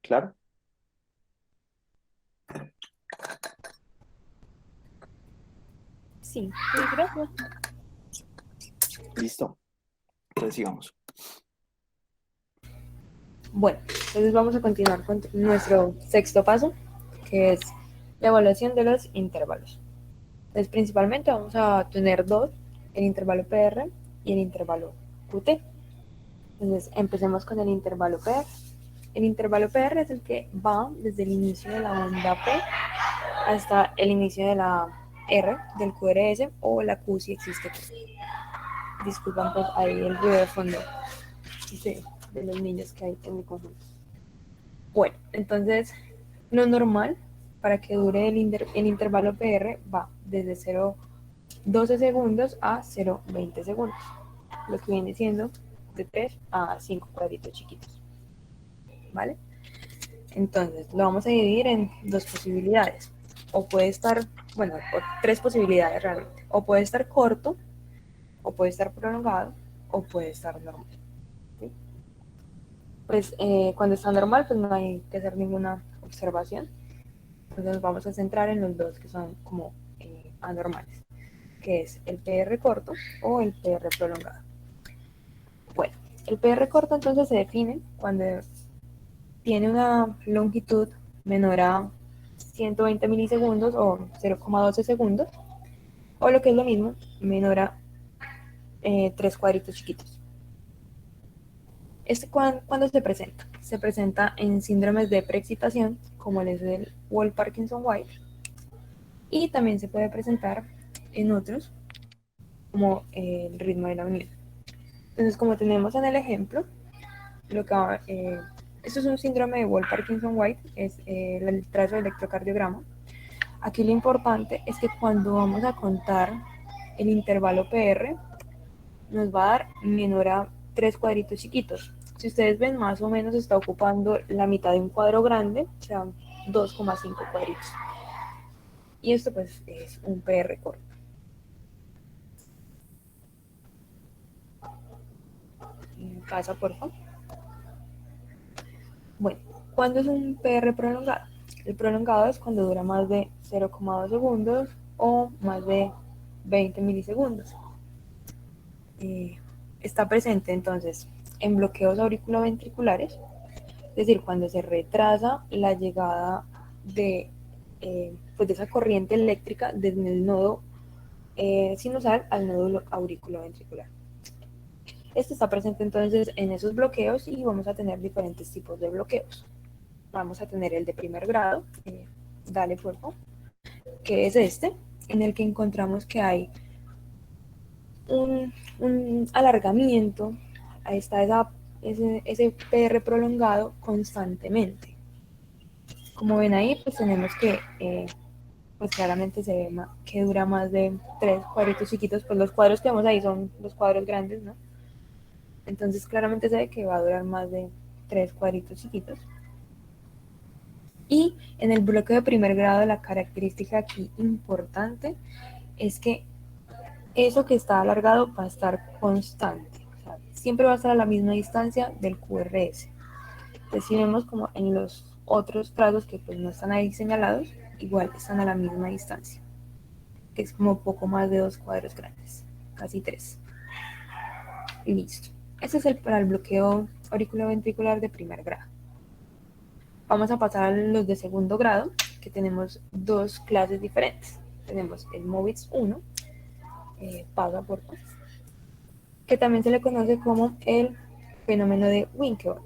¿Claro? Sí, sí, gracias. Listo. Entonces, sigamos. Bueno, entonces vamos a continuar con nuestro sexto paso, que es la evaluación de los intervalos. Entonces, principalmente vamos a tener dos, el intervalo PR y el intervalo QT. Entonces, empecemos con el intervalo PR. El intervalo PR es el que va desde el inicio de la onda P hasta el inicio de la R del QRS o la Q si existe. Disculpan pues ahí el ruido de fondo de los niños que hay en mi conjunto. Bueno, entonces lo normal para que dure el intervalo PR va desde 0,12 segundos a 0,20 segundos, lo que viene siendo de 3 a 5 cuadritos chiquitos, ¿vale? Entonces lo vamos a dividir en dos posibilidades, o puede estar, bueno, tres posibilidades realmente, o puede estar corto, o puede estar prolongado, o puede estar normal, ¿sí? Pues cuando está normal, pues no hay que hacer ninguna observación. Entonces nos vamos a centrar en los dos que son como anormales, que es el PR corto o el PR prolongado. Bueno, el PR corto entonces se define cuando tiene una longitud menor a 120 milisegundos o 0,12 segundos, o lo que es lo mismo, menor a 3 cuadritos chiquitos. ¿Cuándo se presenta? Se presenta en síndromes de preexcitación, como el del Wolff-Parkinson-White, y también se puede presentar en otros, como el ritmo de la unión. Entonces, como tenemos en el ejemplo, esto es un síndrome de Wolff-Parkinson-White, es el trazo de electrocardiograma. Aquí lo importante es que cuando vamos a contar el intervalo PR, nos va a dar menor a 3 cuadritos chiquitos. Si ustedes ven, más o menos está ocupando la mitad de un cuadro grande, o sea, 2,5 cuadritos. Y esto pues es un PR corto. Pasa, por favor. Bueno, ¿cuándo es un PR prolongado? El prolongado es cuando dura más de 0,2 segundos o más de 20 milisegundos. Está presente entonces en bloqueos auriculoventriculares, es decir, cuando se retrasa la llegada pues de esa corriente eléctrica desde el nodo sinusal al nódulo auriculoventricular. Este está presente entonces en esos bloqueos y vamos a tener diferentes tipos de bloqueos. Vamos a tener el de primer grado, dale por favor, que es este, en el que encontramos que hay un alargamiento, ahí está ese PR prolongado constantemente. Como ven ahí, pues tenemos que, pues claramente se ve que dura más de 3 cuadritos chiquitos, pues los cuadros que vemos ahí son los cuadros grandes, ¿no? Entonces claramente se ve que va a durar más de 3 cuadritos chiquitos. Y en el bloqueo de primer grado, la característica aquí importante es que eso que está alargado va a estar constante, o sea, siempre va a estar a la misma distancia del QRS. Entonces, si vemos como en los otros trazos que pues no están ahí señalados, igual están a la misma distancia, que es como poco más de 2 cuadros grandes, casi 3. Listo. Ese es para el bloqueo auriculoventricular de primer grado. Vamos a pasar a los de segundo grado, que tenemos dos clases diferentes. Tenemos el MOVITS 1, pasa por favor, que también se le conoce como el fenómeno de Winkelbeck.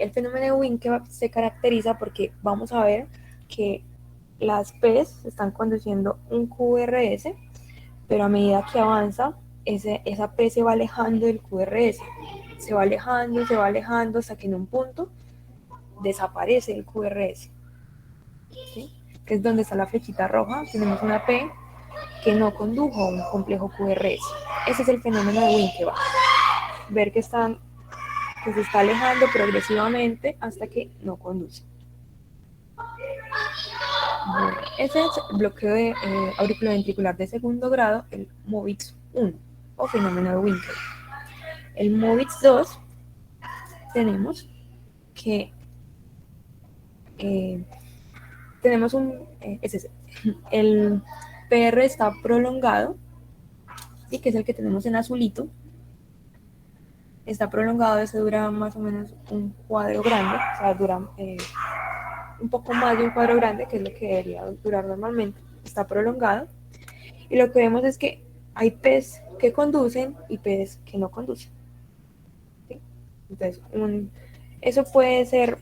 El fenómeno de Winkevag se caracteriza porque vamos a ver que las P's están conduciendo un QRS, pero a medida que avanza, esa P se va alejando del QRS, se va alejando hasta que en un punto desaparece el QRS, ¿sí? Que es donde está la flechita roja. Tenemos una P que no condujo a un complejo QRS. Ese es el fenómeno de Winkevag. Ver que se está alejando progresivamente hasta que no conduce. Bueno, ese es el bloqueo de auriculoventricular de segundo grado, el MOVIX 1 o fenómeno de Winkevag. El MOVIX 2 tenemos que tenemos es ese. El PR está prolongado, ¿sí? Que es el que tenemos en azulito. Está prolongado, ese dura más o menos un cuadro grande, o sea, dura un poco más de un cuadro grande, que es lo que debería durar normalmente. Está prolongado. Y lo que vemos es que hay P's que conducen y P's que no conducen, ¿sí? Entonces, eso puede ser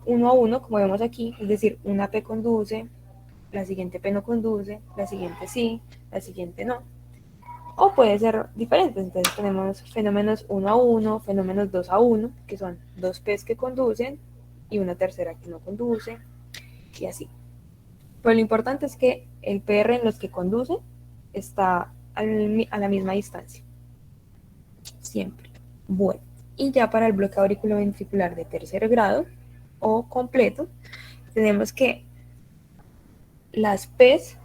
uno a uno, como vemos aquí, es decir, una P conduce, la siguiente P no conduce, la siguiente sí, la siguiente no. O puede ser diferente, entonces tenemos fenómenos 1 a 1, fenómenos 2 a 1, que son dos P's que conducen y una tercera que no conduce, y así. Pero lo importante es que el PR en los que conduce está a la misma distancia, siempre. Bueno, y ya para el bloqueo auriculoventricular de tercer grado o completo, tenemos que las P's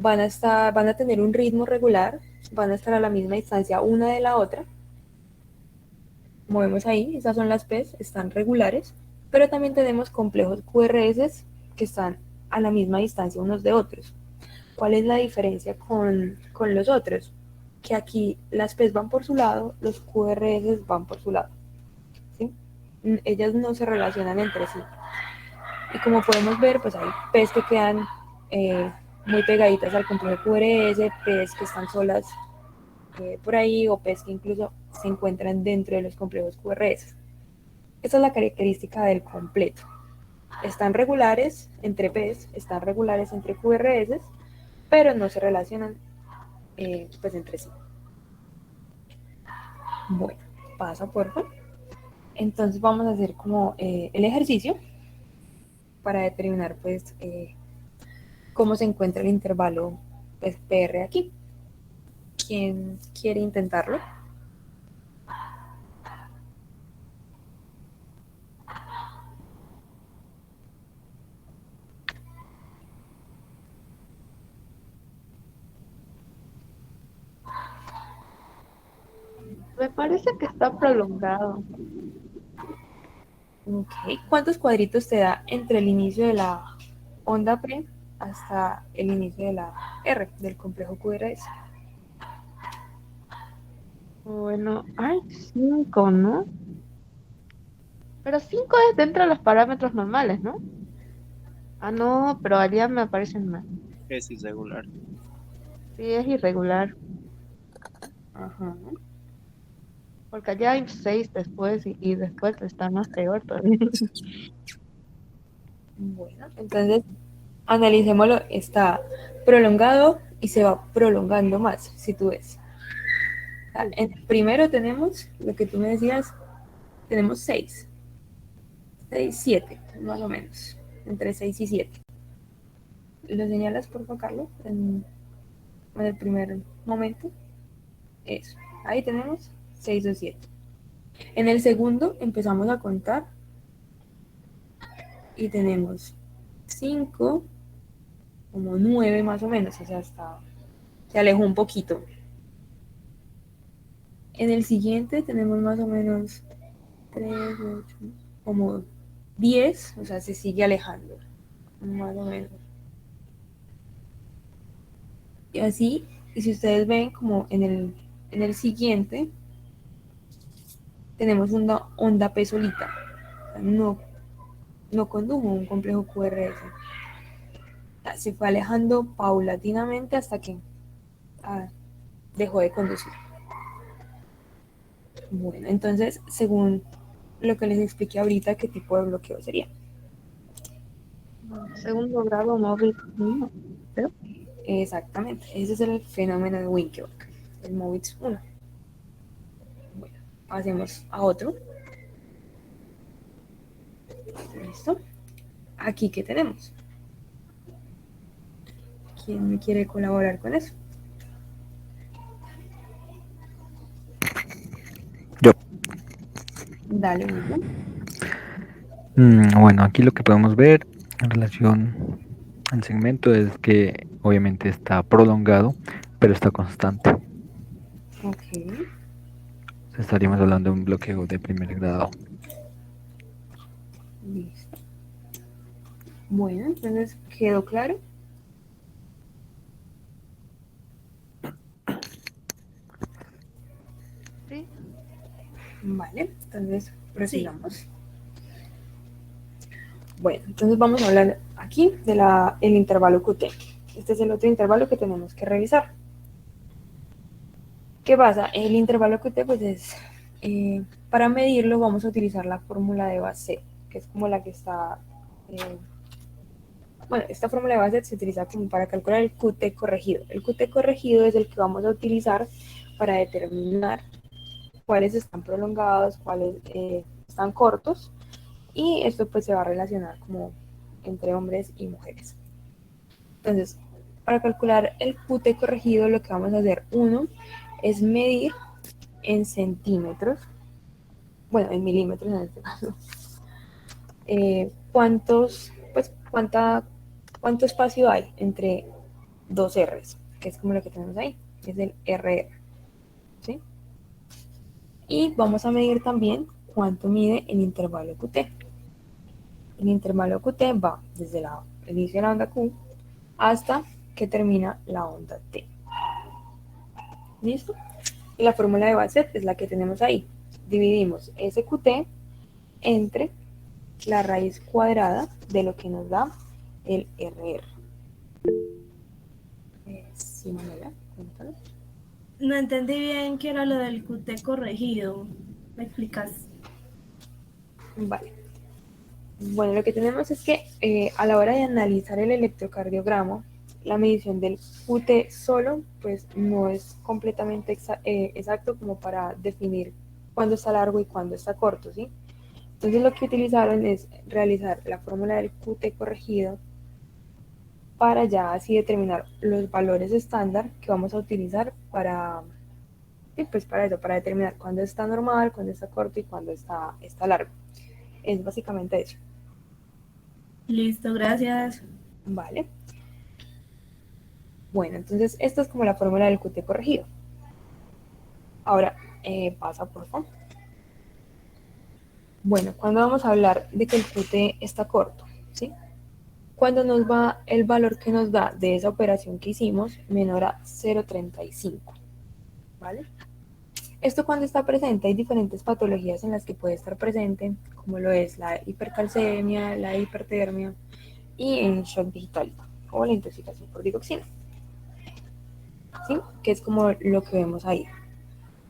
van a tener un ritmo regular, van a estar a la misma distancia una de la otra. Como vemos ahí, esas son las P's, están regulares, pero también tenemos complejos QRS que están a la misma distancia unos de otros. ¿Cuál es la diferencia con los otros? Que aquí las P's van por su lado, los QRS van por su lado, ¿sí? Ellas no se relacionan entre sí. Y como podemos ver, pues hay P's que quedan muy pegaditas al complejo QRS, P's que están solas por ahí, o P's que incluso se encuentran dentro de los complejos QRS. Esa es la característica del completo. Están regulares entre P's, están regulares entre QRS, pero no se relacionan pues entre sí. Bueno, pasa por favor. Entonces vamos a hacer como el ejercicio para determinar pues cómo se encuentra el intervalo pues, PR aquí. ¿Quién quiere intentarlo? Me parece que está prolongado. Ok, ¿cuántos cuadritos te da entre el inicio de la onda P hasta el inicio de la R, del complejo QRS? Bueno, hay 5, ¿no? Pero 5 es dentro de los parámetros normales, ¿no? Ah, no, pero allá me aparecen más. Es irregular. Sí, es irregular. Ajá. Porque allá hay 6 después y después está más peor todavía. Bueno, entonces analicémoslo. Está prolongado y se va prolongando más, si tú ves. O sea, en el primero tenemos, lo que tú me decías, tenemos 6, 7, más o menos, entre 6 y 7. ¿Lo señalas, por favor, Carlos? En el primer momento. Eso. Ahí tenemos 6 o 7. En el segundo empezamos a contar y tenemos 5, como 9 más o menos, o sea, se alejó un poquito. En el siguiente tenemos más o menos 3, 8, como 10, o sea, se sigue alejando, más o menos. Y así, y si ustedes ven, como en el siguiente, tenemos una onda P solita, o sea, no condujo un complejo QRS. O sea, se fue alejando paulatinamente hasta que dejó de conducir. Bueno, entonces, según lo que les expliqué ahorita, qué tipo de bloqueo sería. Segundo grado móvil 1. Exactamente, ese es el fenómeno de Winkelmann, el MOVIX 1. Bueno, pasemos a otro. ¿Listo? Aquí, ¿qué tenemos? ¿Quién me quiere colaborar con eso? Yo. Dale, William. Bueno, aquí lo que podemos ver en relación al segmento es que obviamente está prolongado, pero está constante. Ok, Estaríamos hablando de un bloqueo de primer grado. listo. Bueno, entonces, ¿quedó claro? Sí. Vale, entonces prosigamos. Bueno, entonces vamos a hablar aquí del intervalo QT. Este es el otro intervalo que tenemos que revisar. ¿Qué pasa? El intervalo QT, pues es, para medirlo vamos a utilizar la fórmula de Bassett, que es como la que está, bueno, esta fórmula de Bassett se utiliza como para calcular el QT corregido. El QT corregido es el que vamos a utilizar para determinar cuáles están prolongados, cuáles están cortos, y esto pues se va a relacionar como entre hombres y mujeres. Entonces, para calcular el QT corregido, lo que vamos a hacer, uno, es medir en centímetros, bueno, en milímetros en este caso, cuánto espacio hay entre dos R's, que es como lo que tenemos ahí, es el RR, ¿sí? Y vamos a medir también cuánto mide el intervalo QT. El intervalo QT va desde el inicio de la onda Q hasta que termina la onda T. ¿Listo? Y la fórmula de Bassett es la que tenemos ahí. Dividimos SQT entre la raíz cuadrada de lo que nos da el RR. Sí, Manuela, cuéntanos. No entendí bien qué era lo del QT corregido. ¿Me explicas? Vale. Bueno, lo que tenemos es que a la hora de analizar el electrocardiograma, la medición del QT solo, pues no es completamente exacto como para definir cuándo está largo y cuándo está corto, ¿sí? Entonces lo que utilizaron es realizar la fórmula del QT corregido para ya así determinar los valores estándar que vamos a utilizar para, sí, pues para eso, para determinar cuándo está normal, cuándo está corto y cuándo está largo. Es básicamente eso. Listo, gracias. Vale. Bueno, entonces esta es como la fórmula del QT corregido. Ahora, pasa por favor. Bueno, cuando vamos a hablar de que el QT está corto, ¿sí? Cuando nos va el valor que nos da de esa operación que hicimos menor a 0,35, ¿vale? Esto cuando está presente, hay diferentes patologías en las que puede estar presente, como lo es la hipercalcemia, la hipertermia y el shock digital o la intoxicación por digoxina, ¿sí? Que es como lo que vemos ahí.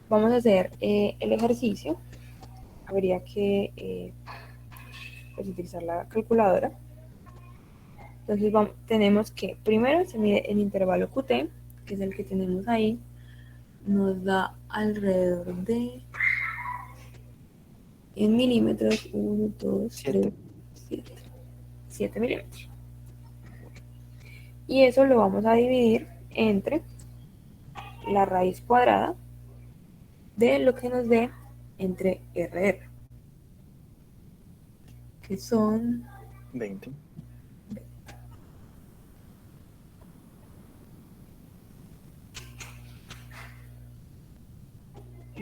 Vamos a hacer el ejercicio. Habría que pues, utilizar la calculadora. Entonces tenemos que primero se mide el intervalo QT, que es el que tenemos ahí. Nos da alrededor de en milímetros, 1, 2, 3, 7 milímetros. Y eso lo vamos a dividir entre la raíz cuadrada de lo que nos dé entre RR, que son 20.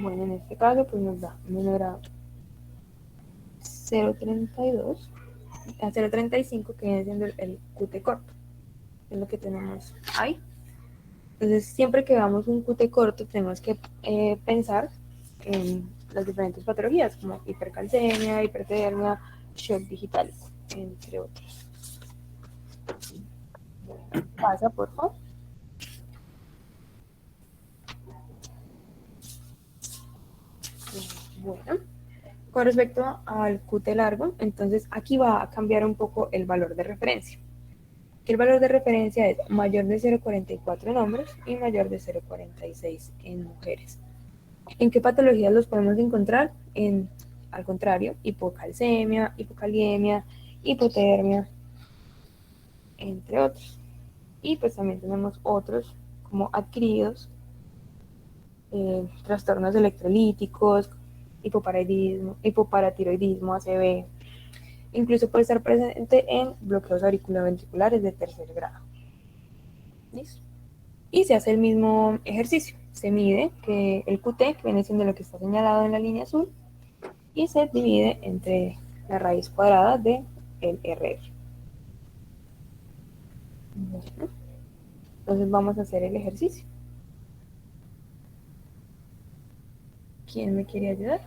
Bueno, en este caso pues nos da menor a 0,32 a 0,35, que viene siendo el QT corto, es lo que tenemos ahí. Entonces siempre que veamos un QT corto tenemos que pensar en las diferentes patologías como hipercalcemia, hipertermia, shock digital, entre otros. Pasa, por favor. Bueno, Con respecto al Qt largo, entonces aquí va a cambiar un poco el valor de referencia. Que el valor de referencia es mayor de 0,44 en hombres y mayor de 0,46 en mujeres. ¿En qué patologías los podemos encontrar? Al contrario, hipocalcemia, hipokaliemia, hipotermia, entre otros. Y pues también tenemos otros como adquiridos, trastornos electrolíticos, hipoparatiroidismo, ACV. Incluso puede estar presente en bloqueos auriculoventriculares de tercer grado. ¿Listo? Y se hace el mismo ejercicio. Se mide que el QT, que viene siendo lo que está señalado en la línea azul, y se divide entre la raíz cuadrada de el RR. Bueno, entonces vamos a hacer el ejercicio. ¿Quién me quiere ayudar?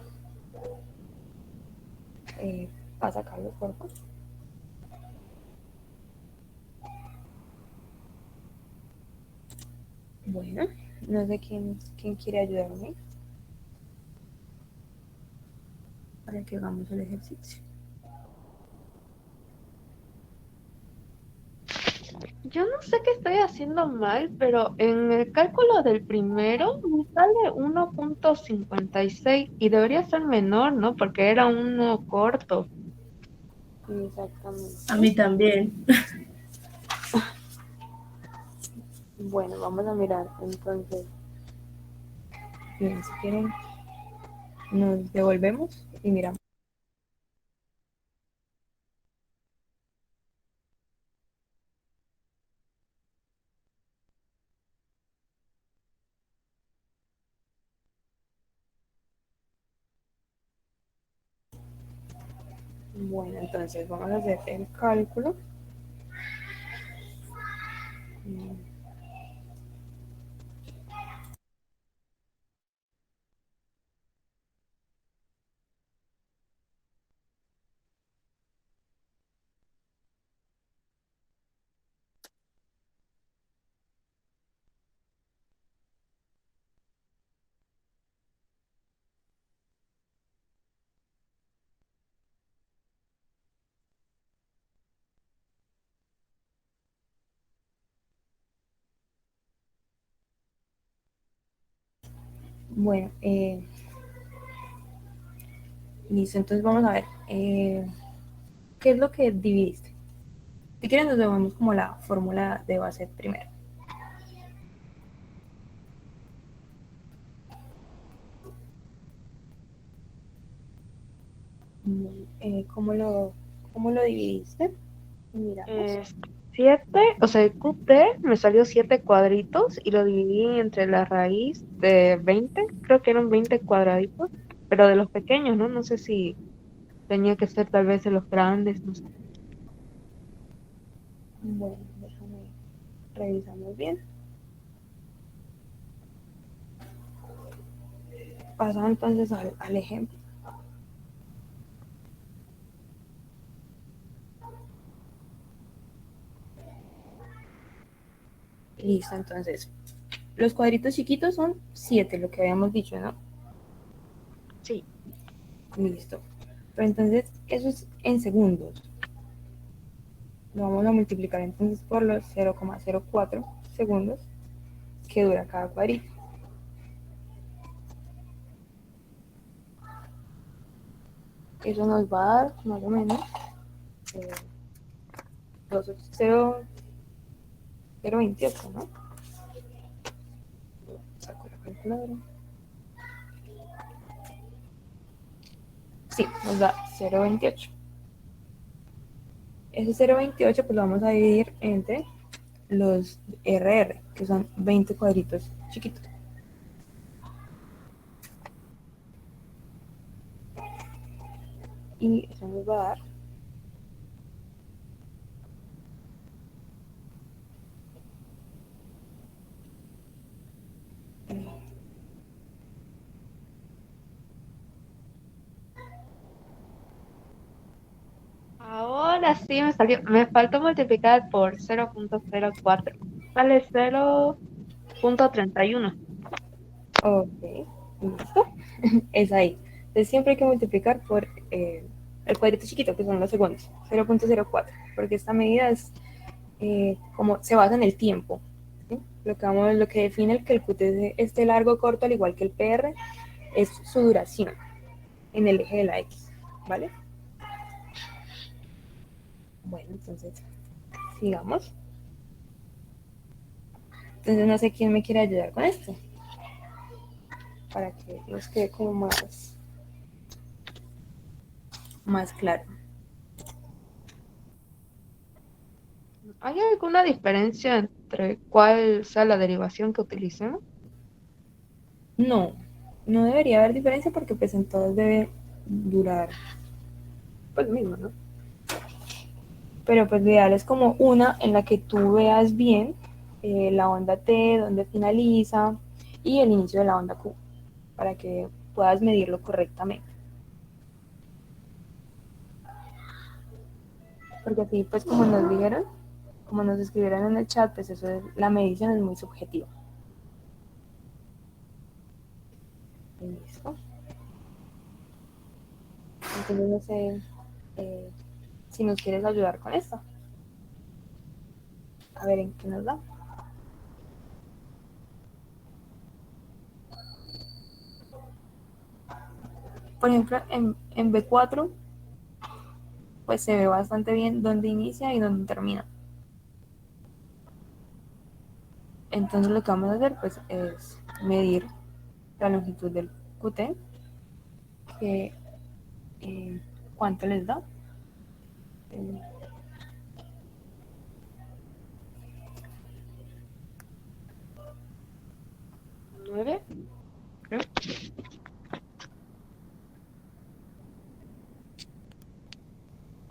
Pasa Carlos, por favor. Bueno, no sé quién quiere ayudarme para que hagamos el ejercicio. Yo no sé qué estoy haciendo mal, pero en el cálculo del primero me sale 1,56 y debería ser menor, ¿no? Porque era uno corto. Exactamente. A mí también. Bueno, vamos a mirar entonces. Bien, si quieren, nos devolvemos y miramos. Bueno, entonces vamos a hacer el cálculo. Bueno, listo, entonces vamos a ver. ¿Qué es lo que dividiste? Si quieren, nos vemos como la fórmula de base primero. ¿Cómo lo dividiste? Miramos. 7, o sea, el QT me salió 7 cuadritos y lo dividí entre la raíz de 20, creo que eran 20 cuadraditos, pero de los pequeños, ¿no? No sé si tenía que ser tal vez de los grandes, no sé. Bueno, déjame revisamos bien. Pasamos entonces al ejemplo. Listo, entonces. Los cuadritos chiquitos son 7, lo que habíamos dicho, ¿no? Sí. Listo. Pero entonces, eso es en segundos. Lo vamos a multiplicar entonces por los 0,04 segundos que dura cada cuadrito. Eso nos va a dar más o menos 0,28, ¿no? Saco la calculadora. Sí, nos da 0,28. Ese 0,28 pues lo vamos a dividir entre los RR, que son 20 cuadritos chiquitos. Y eso nos va a dar Ahora sí me salió, me faltó multiplicar por 0,04, sale 0,31. Ok, listo. Es ahí. Entonces siempre hay que multiplicar por el cuadrito chiquito, que son los segundos, 0.04, porque esta medida es como se basa en el tiempo. ¿Sí? Lo que define que el QT esté largo o corto, al igual que el PR, es su duración en el eje de la X, ¿vale? Bueno, entonces, sigamos. Entonces no sé quién me quiere ayudar con esto, para que nos quede como más claro. ¿Hay alguna diferencia entre cuál sea la derivación que utilicemos? No, no debería haber diferencia porque pues en todos debe durar pues lo mismo, ¿no? Pero pues lo ideal es como una en la que tú veas bien la onda T, donde finaliza, y el inicio de la onda Q, para que puedas medirlo correctamente. Porque así, pues como nos dijeron, como nos escribieron en el chat, pues eso es, la medición es muy subjetiva. Listo. Entonces no sé si nos quieres ayudar con esto. A ver en qué nos da. Por ejemplo, en B4, pues se ve bastante bien dónde inicia y dónde termina. Entonces lo que vamos a hacer pues es medir la longitud del QT, que cuánto les da. Eh, 9, creo.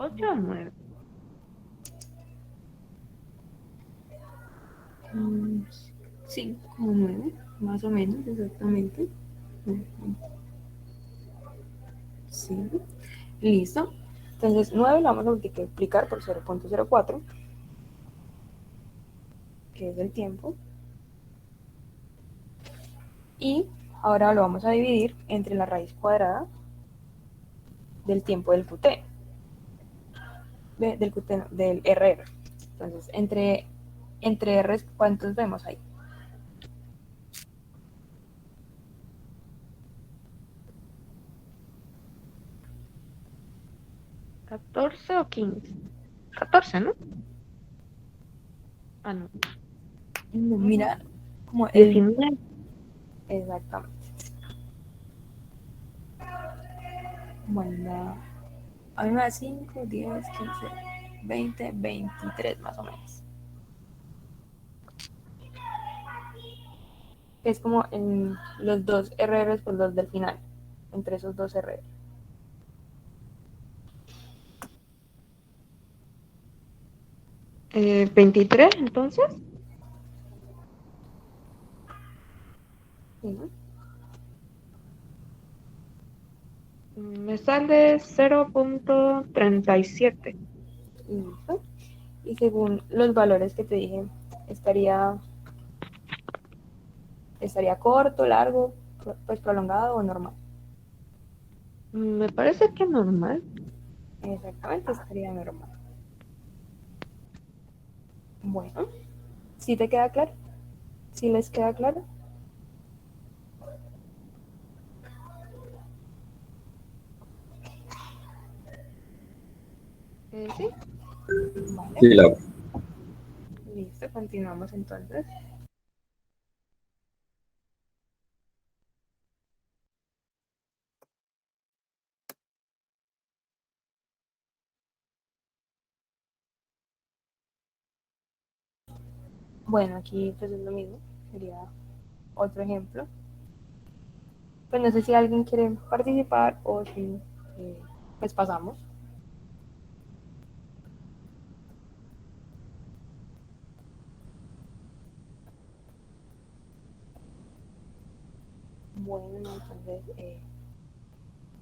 8 o 9. Sí, como 9, más o menos, exactamente. Sí, listo. Entonces 9 lo vamos a multiplicar por 0.04, que es el tiempo. Y ahora lo vamos a dividir entre la raíz cuadrada del tiempo del QT. Del QT, no, del RR. Entonces, entre R, ¿cuántos vemos ahí? 14 o 15. 14, ¿no? Ah, no. Mira, como el... 19. Exactamente. Bueno, a mí me da 5, 10, 15, 20, 23 más o menos. Es como en los dos RRs, pues los del final, entre esos dos RR. ¿23 entonces? ¿Sí, no? Me sale 0.37. Listo. Y según los valores que te dije, estaría corto, largo, pues prolongado o normal. Me parece que normal. Exactamente, estaría normal. Bueno, ¿sí te queda claro? ¿Sí les queda claro? Sí. Vale. Sí, Laura. Listo, continuamos entonces. Bueno, aquí pues es lo mismo, sería otro ejemplo. Pues no sé si alguien quiere participar o si pues pasamos. Bueno, entonces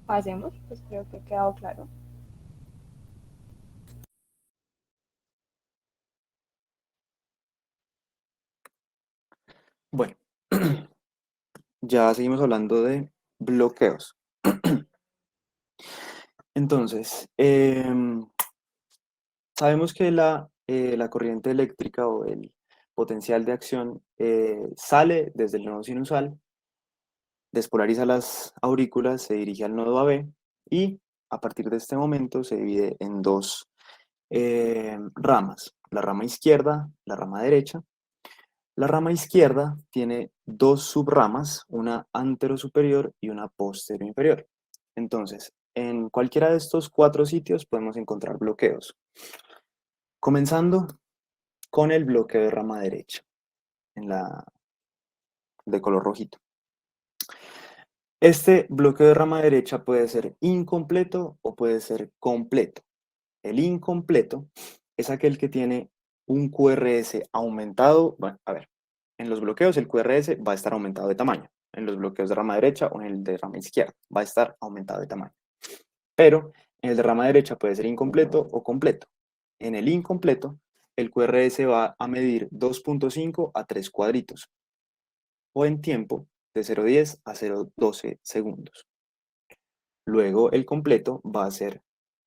pasemos, pues creo que ha quedado claro. Bueno, ya seguimos hablando de bloqueos. Entonces, sabemos que la corriente eléctrica o el potencial de acción sale desde el nodo sinusal, despolariza las aurículas, se dirige al nodo AB y a partir de este momento se divide en dos ramas, la rama izquierda, la rama derecha. La rama izquierda tiene dos subramas, una anterosuperior y una posterior-inferior. Entonces, en cualquiera de estos 4 sitios podemos encontrar bloqueos. Comenzando con el bloqueo de rama derecha, de color rojito. Este bloqueo de rama derecha puede ser incompleto o puede ser completo. El incompleto es aquel que tiene un QRS aumentado. Bueno, a ver, en los bloqueos el QRS va a estar aumentado de tamaño. En los bloqueos de rama derecha o en el de rama izquierda va a estar aumentado de tamaño. Pero en el de rama derecha puede ser incompleto o completo. En el incompleto, el QRS va a medir 2.5 a 3 cuadritos o en tiempo de 0.10 a 0.12 segundos. Luego el completo va a ser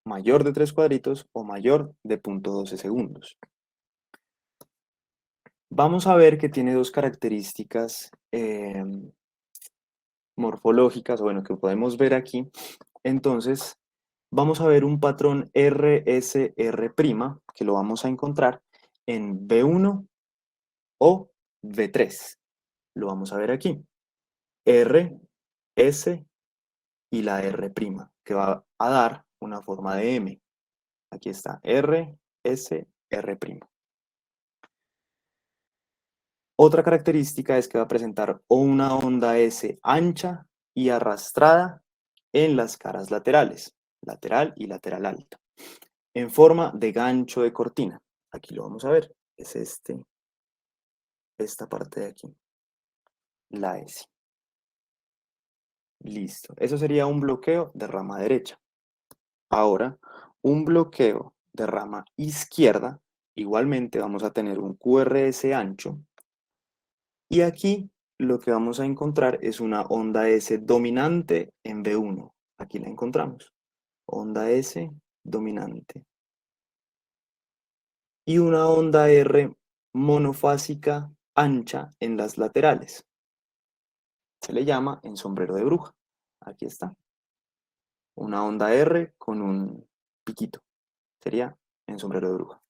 mayor de 3 cuadritos o mayor de 0.12 segundos. Vamos a ver que tiene dos características morfológicas, o bueno, que podemos ver aquí. Entonces, vamos a ver un patrón RSR', que lo vamos a encontrar en B1 o B3. Lo vamos a ver aquí. R, S y la R', que va a dar una forma de M. Aquí está, R, S, R'. Otra característica es que va a presentar una onda S ancha y arrastrada en las caras laterales, lateral y lateral alta, en forma de gancho de cortina. Aquí lo vamos a ver, es esta parte de aquí, la S. Listo, eso sería un bloqueo de rama derecha. Ahora, un bloqueo de rama izquierda, igualmente vamos a tener un QRS ancho, y aquí lo que vamos a encontrar es una onda S dominante en B1. Aquí la encontramos, onda S dominante. Y una onda R monofásica ancha en las laterales. Se le llama en sombrero de bruja. Aquí está. Una onda R con un piquito. Sería en sombrero de bruja.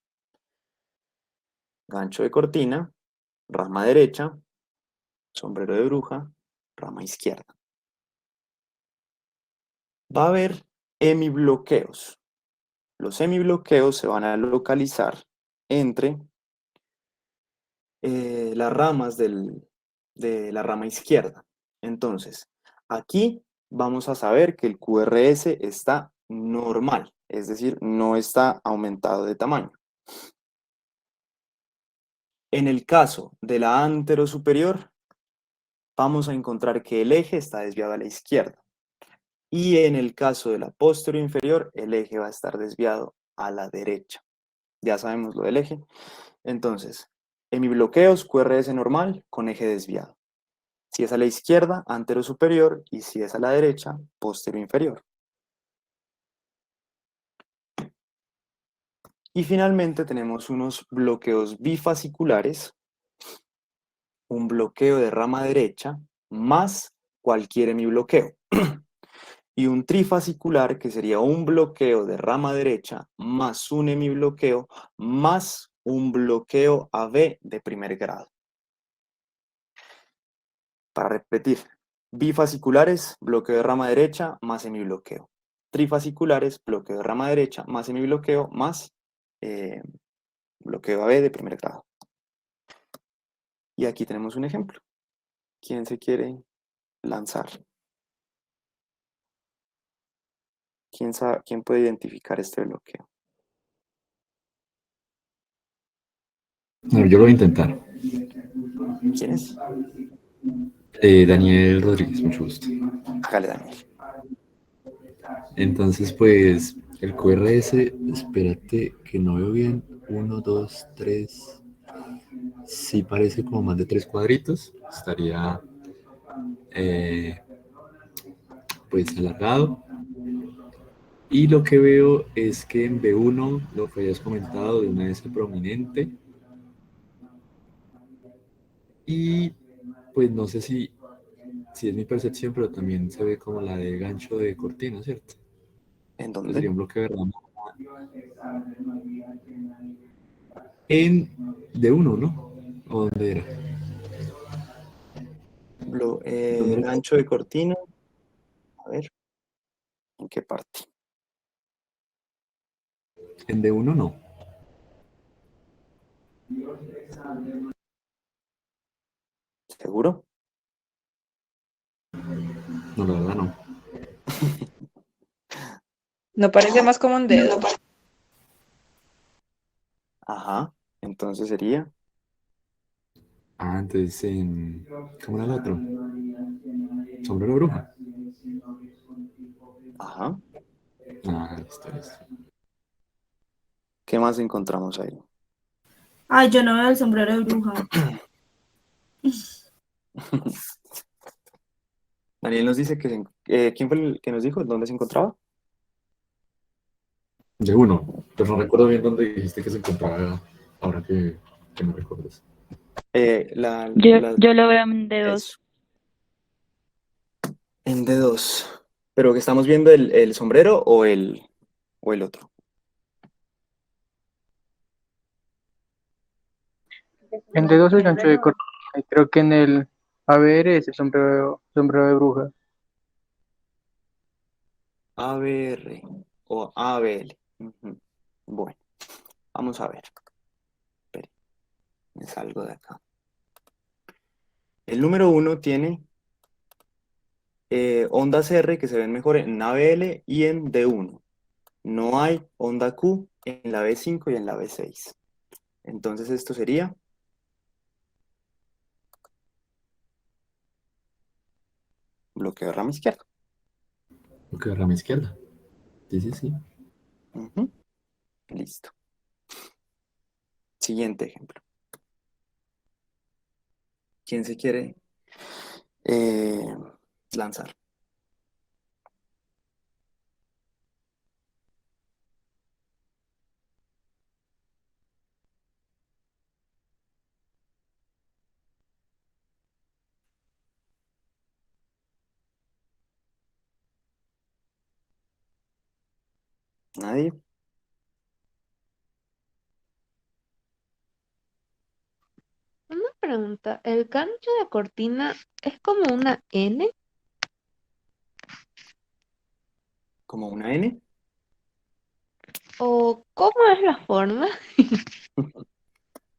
Gancho de cortina, rama derecha, sombrero de bruja, rama izquierda. Va a haber hemibloqueos. Los hemibloqueos se van a localizar entre las ramas de la rama izquierda. Entonces, aquí vamos a saber que el QRS está normal, es decir, no está aumentado de tamaño. En el caso de la anterosuperior, vamos a encontrar que el eje está desviado a la izquierda. Y en el caso de la posterior-inferior, el eje va a estar desviado a la derecha. Ya sabemos lo del eje. Entonces, hemibloqueos, QRS normal con eje desviado. Si es a la izquierda, anterosuperior, y si es a la derecha, posterior-inferior. Y finalmente tenemos unos bloqueos bifasciculares, un bloqueo de rama derecha, más cualquier hemibloqueo. Y un trifascicular, que sería un bloqueo de rama derecha, más un hemibloqueo, más un bloqueo AB de primer grado. Para repetir, bifasciculares, bloqueo de rama derecha, más hemibloqueo. Trifasciculares, bloqueo de rama derecha, más hemibloqueo, más bloqueo AB de primer grado. Y aquí tenemos un ejemplo. ¿Quién se quiere lanzar? ¿Quién puede identificar este bloqueo? No, yo lo voy a intentar. ¿Quién es? Daniel Rodríguez, mucho gusto. Hágale, Daniel. Entonces, pues, el QRS, espérate que no veo bien. 1, 2, 3. Sí parece como más de 3 cuadritos. Estaría, pues, alargado. Y lo que veo es que en B1, lo que habías comentado de una S prominente, y pues no sé si es mi percepción, pero también se ve como la de gancho de cortina, ¿cierto? ¿En Entonces dónde? sería un bloque de rama en D1, ¿no? ¿O dónde era? ¿Dónde era? Gancho de cortina. A ver, ¿en qué parte? En D1 no. ¿Seguro? No, la verdad no. No parece más como un dedo. Ajá, entonces sería. Ah, entonces ¿cómo era el otro? Sombrero de bruja. Ajá. Ah, listo. ¿Qué más encontramos ahí? Ay, yo no veo el sombrero de bruja. Daniel nos dice ¿quién fue el que nos dijo dónde se encontraba? D1, pero no recuerdo bien dónde dijiste que se encontraba ahora que me recuerdes. Yo lo veo en dedos. Eso, en D2. ¿Pero que estamos viendo el sombrero o el otro? En D2 el gancho de cortina. Y creo que en el ABR es el sombrero de bruja. ABR o ABL. Ujú. Bueno, vamos a ver. Espere, me salgo de acá. El número 1 tiene ondas R que se ven mejor en ABL y en D1. No hay onda Q en la B5 y en la B6. Entonces esto sería bloqueo de rama izquierda. Bloqueo de rama izquierda. Sí. Ujú. Listo. Siguiente ejemplo. ¿Quién se quiere eh, lanzar? ¿Nadie? Una pregunta, ¿el gancho de cortina es como una N? ¿Como una N? ¿O cómo es la forma?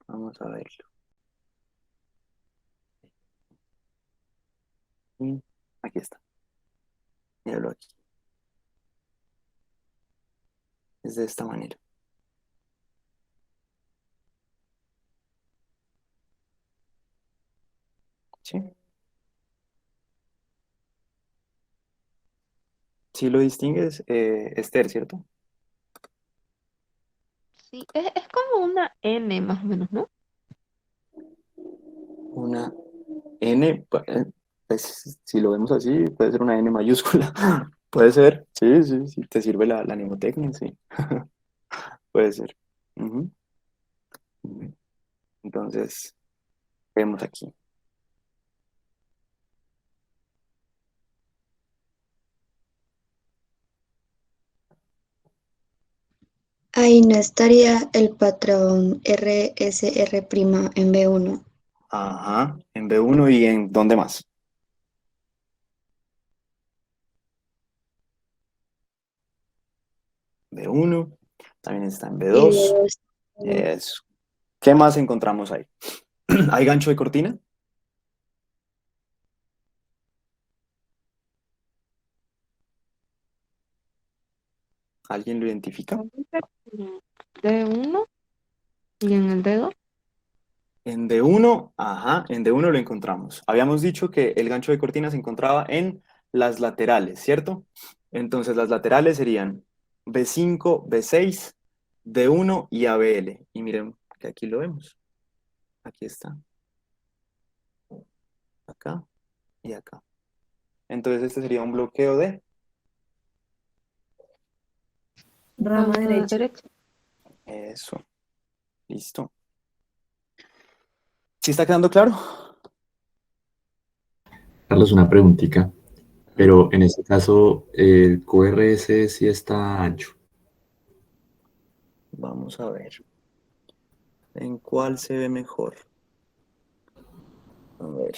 Vamos a verlo. Aquí está. Míralo aquí. Es de esta manera. ¿Sí? Sí lo distingues, Esther, ¿cierto? Sí, es como una N más o menos, ¿no? Una N, pues, si lo vemos así, puede ser una N mayúscula. Puede ser, sí, sí, te sirve la mnemotecnia, sí. Puede ser. Ujú. Entonces, vemos aquí. Ahí no estaría el patrón RSR' en B1. Ajá, en B1 y en ¿dónde más? B1, también está en Y B2. Eso. ¿Qué más encontramos ahí? ¿Hay gancho de cortina? ¿Alguien lo identifica? D1 y en el dedo. En D1, ajá, en D1 lo encontramos. Habíamos dicho que el gancho de cortina se encontraba en las laterales, ¿cierto? Entonces las laterales serían B5, B6, D1 y ABL. Y miren que aquí lo vemos. Aquí está. Acá y acá. Entonces este sería un bloqueo de Rama derecha. Eso. Listo. ¿Sí está quedando claro? Carlos, una preguntita. Pero en este caso, el QRS sí está ancho. Vamos a ver. ¿En cuál se ve mejor? A ver.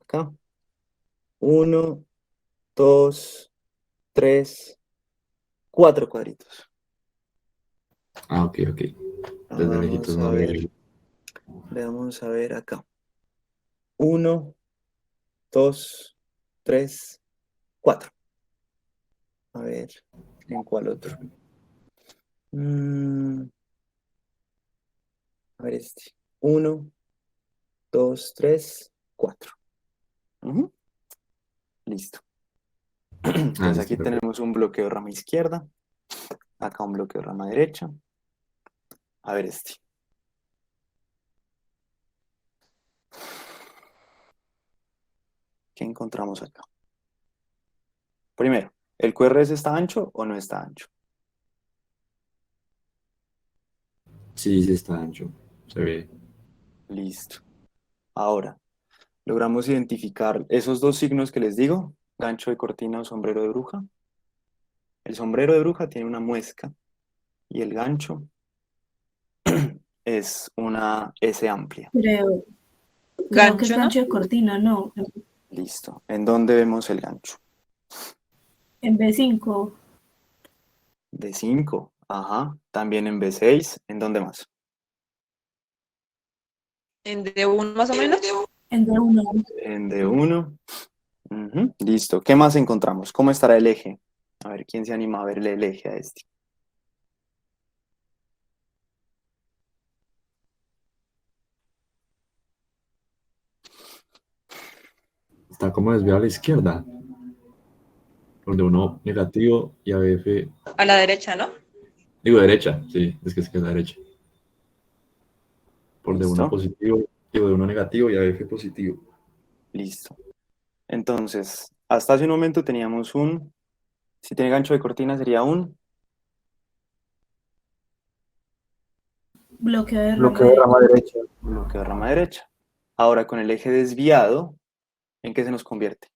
Acá. 1, 2, 3, 4 cuadritos. Ah, ok. Desde lejitos Vamos a no lo ver. veo. Vamos a ver acá. 1, 2, 3, 4. A ver, ¿en cuál otro? A ver este. 1, 2, 3, 4. Listo. Entonces aquí Listo, perfecto. tenemos un bloqueo rama izquierda. Acá un bloqueo rama derecha. A ver este. ¿Qué encontramos acá? Primero, ¿el QRS está ancho o no está ancho? Sí, sí está ancho. Se ve. Listo. Ahora, logramos identificar esos dos signos que les digo, gancho de cortina o sombrero de bruja. El sombrero de bruja tiene una muesca y el gancho es una S amplia. Creo que es Gancho, ¿no? gancho de cortina, no. Listo. ¿En dónde vemos el gancho? En B5, De 5. Ajá. También en B6. ¿En dónde más? En D1 más o menos. en D1, En D1. Listo. ¿Qué más encontramos? ¿Cómo estará el eje? A ver, ¿quién se anima a verle el eje a este? Está como desviado a la izquierda. Donde uno negativo y ABF. A la derecha, ¿no? Digo derecha, sí, es que es la derecha. Por de uno ¿Listo? positivo, digo de uno negativo y ABF positivo. Listo. Entonces, hasta hace un momento teníamos si tiene gancho de cortina sería un bloqueo de Bloqueo de rama derecha. bloqueo de rama derecha. Ahora, con el eje desviado, ¿en qué se nos convierte?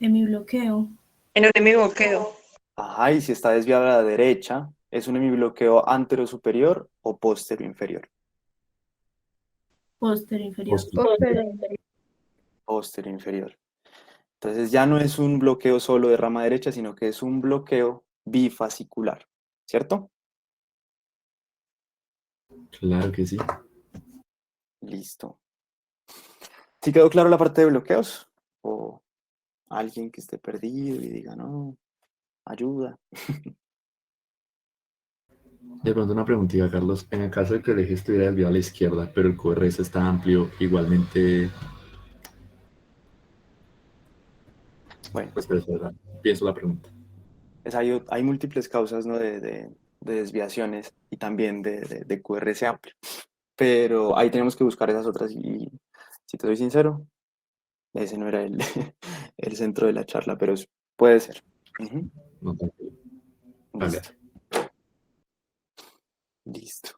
en mi bloqueo. En un bloqueo. Ajá, y si está desviado a la derecha, ¿es un hemibloqueo antero superior o póstero inferior? Póster inferior. Póstero inferior. Entonces ya no es un bloqueo solo de rama derecha, sino que es un bloqueo bifascicular, ¿cierto? Claro que sí. Listo. ¿Sí quedó claro la parte de bloqueos? ¿O alguien que esté perdido y diga, no, ayuda? De pronto una preguntita, Carlos. En el caso de que el eje estuviera desviado a la izquierda, pero el QRS está amplio, igualmente, Bueno, pues pienso la pregunta. hay múltiples causas, ¿no? de desviaciones y también de QRS amplio. Pero ahí tenemos que buscar esas otras y si te soy sincero, ese no era el, el centro de la charla, pero puede ser. No, tranquilo. Listo. Listo.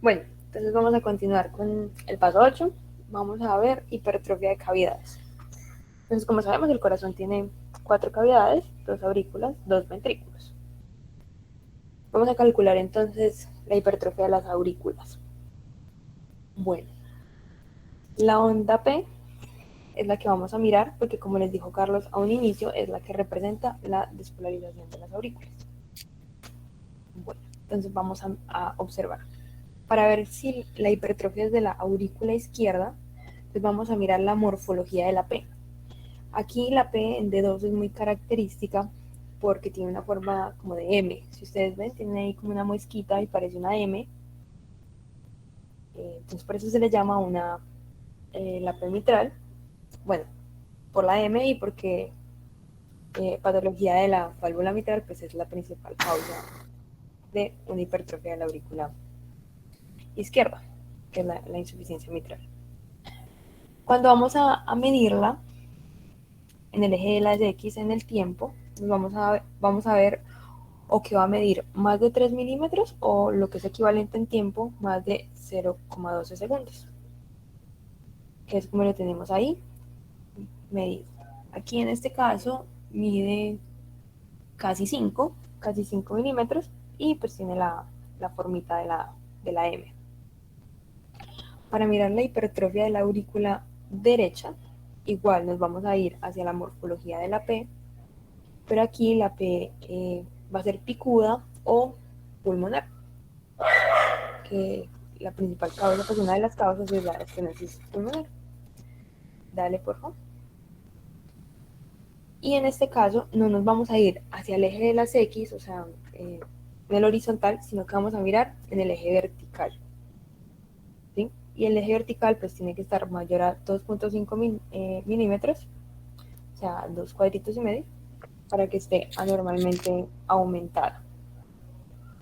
Bueno, entonces vamos a continuar con el paso 8. Vamos a ver hipertrofia de cavidades. Entonces, como sabemos, el corazón tiene 4 cavidades, 2 aurículas, 2 ventrículos. Vamos a calcular entonces la hipertrofia de las aurículas. Bueno, la onda P es la que vamos a mirar porque, como les dijo Carlos a un inicio, es la que representa la despolarización de las aurículas. Bueno, entonces vamos a observar. Para ver si la hipertrofia es de la aurícula izquierda, pues vamos a mirar la morfología de la P. Aquí la P en D2 es muy característica porque tiene una forma como de M. Si ustedes ven, tiene ahí como una muesquita y parece una M. Entonces por eso se le llama la P mitral. Bueno, por la M y porque patología de la válvula mitral pues es la principal causa de una hipertrofia de la aurícula izquierda, que es la insuficiencia mitral. Cuando vamos a medirla, en el eje de las X en el tiempo, nos vamos a ver o que va a medir más de 3 milímetros o lo que es equivalente en tiempo, más de 0,12 segundos, que es como lo tenemos ahí medido. Aquí en este caso mide casi 5 milímetros y pues tiene la formita de la M. Para mirar la hipertrofia de la aurícula derecha, igual nos vamos a ir hacia la morfología de la P, pero aquí la P va a ser picuda o pulmonar, que la principal causa, pues una de las causas es la estenosis pulmonar. Dale, por favor. Y en este caso no nos vamos a ir hacia el eje de las X, o sea, en el horizontal, sino que vamos a mirar en el eje vertical. ¿Sí? Y el eje vertical pues tiene que estar mayor a 2.5 milímetros, o sea, 2 cuadritos y medio, para que esté anormalmente aumentada.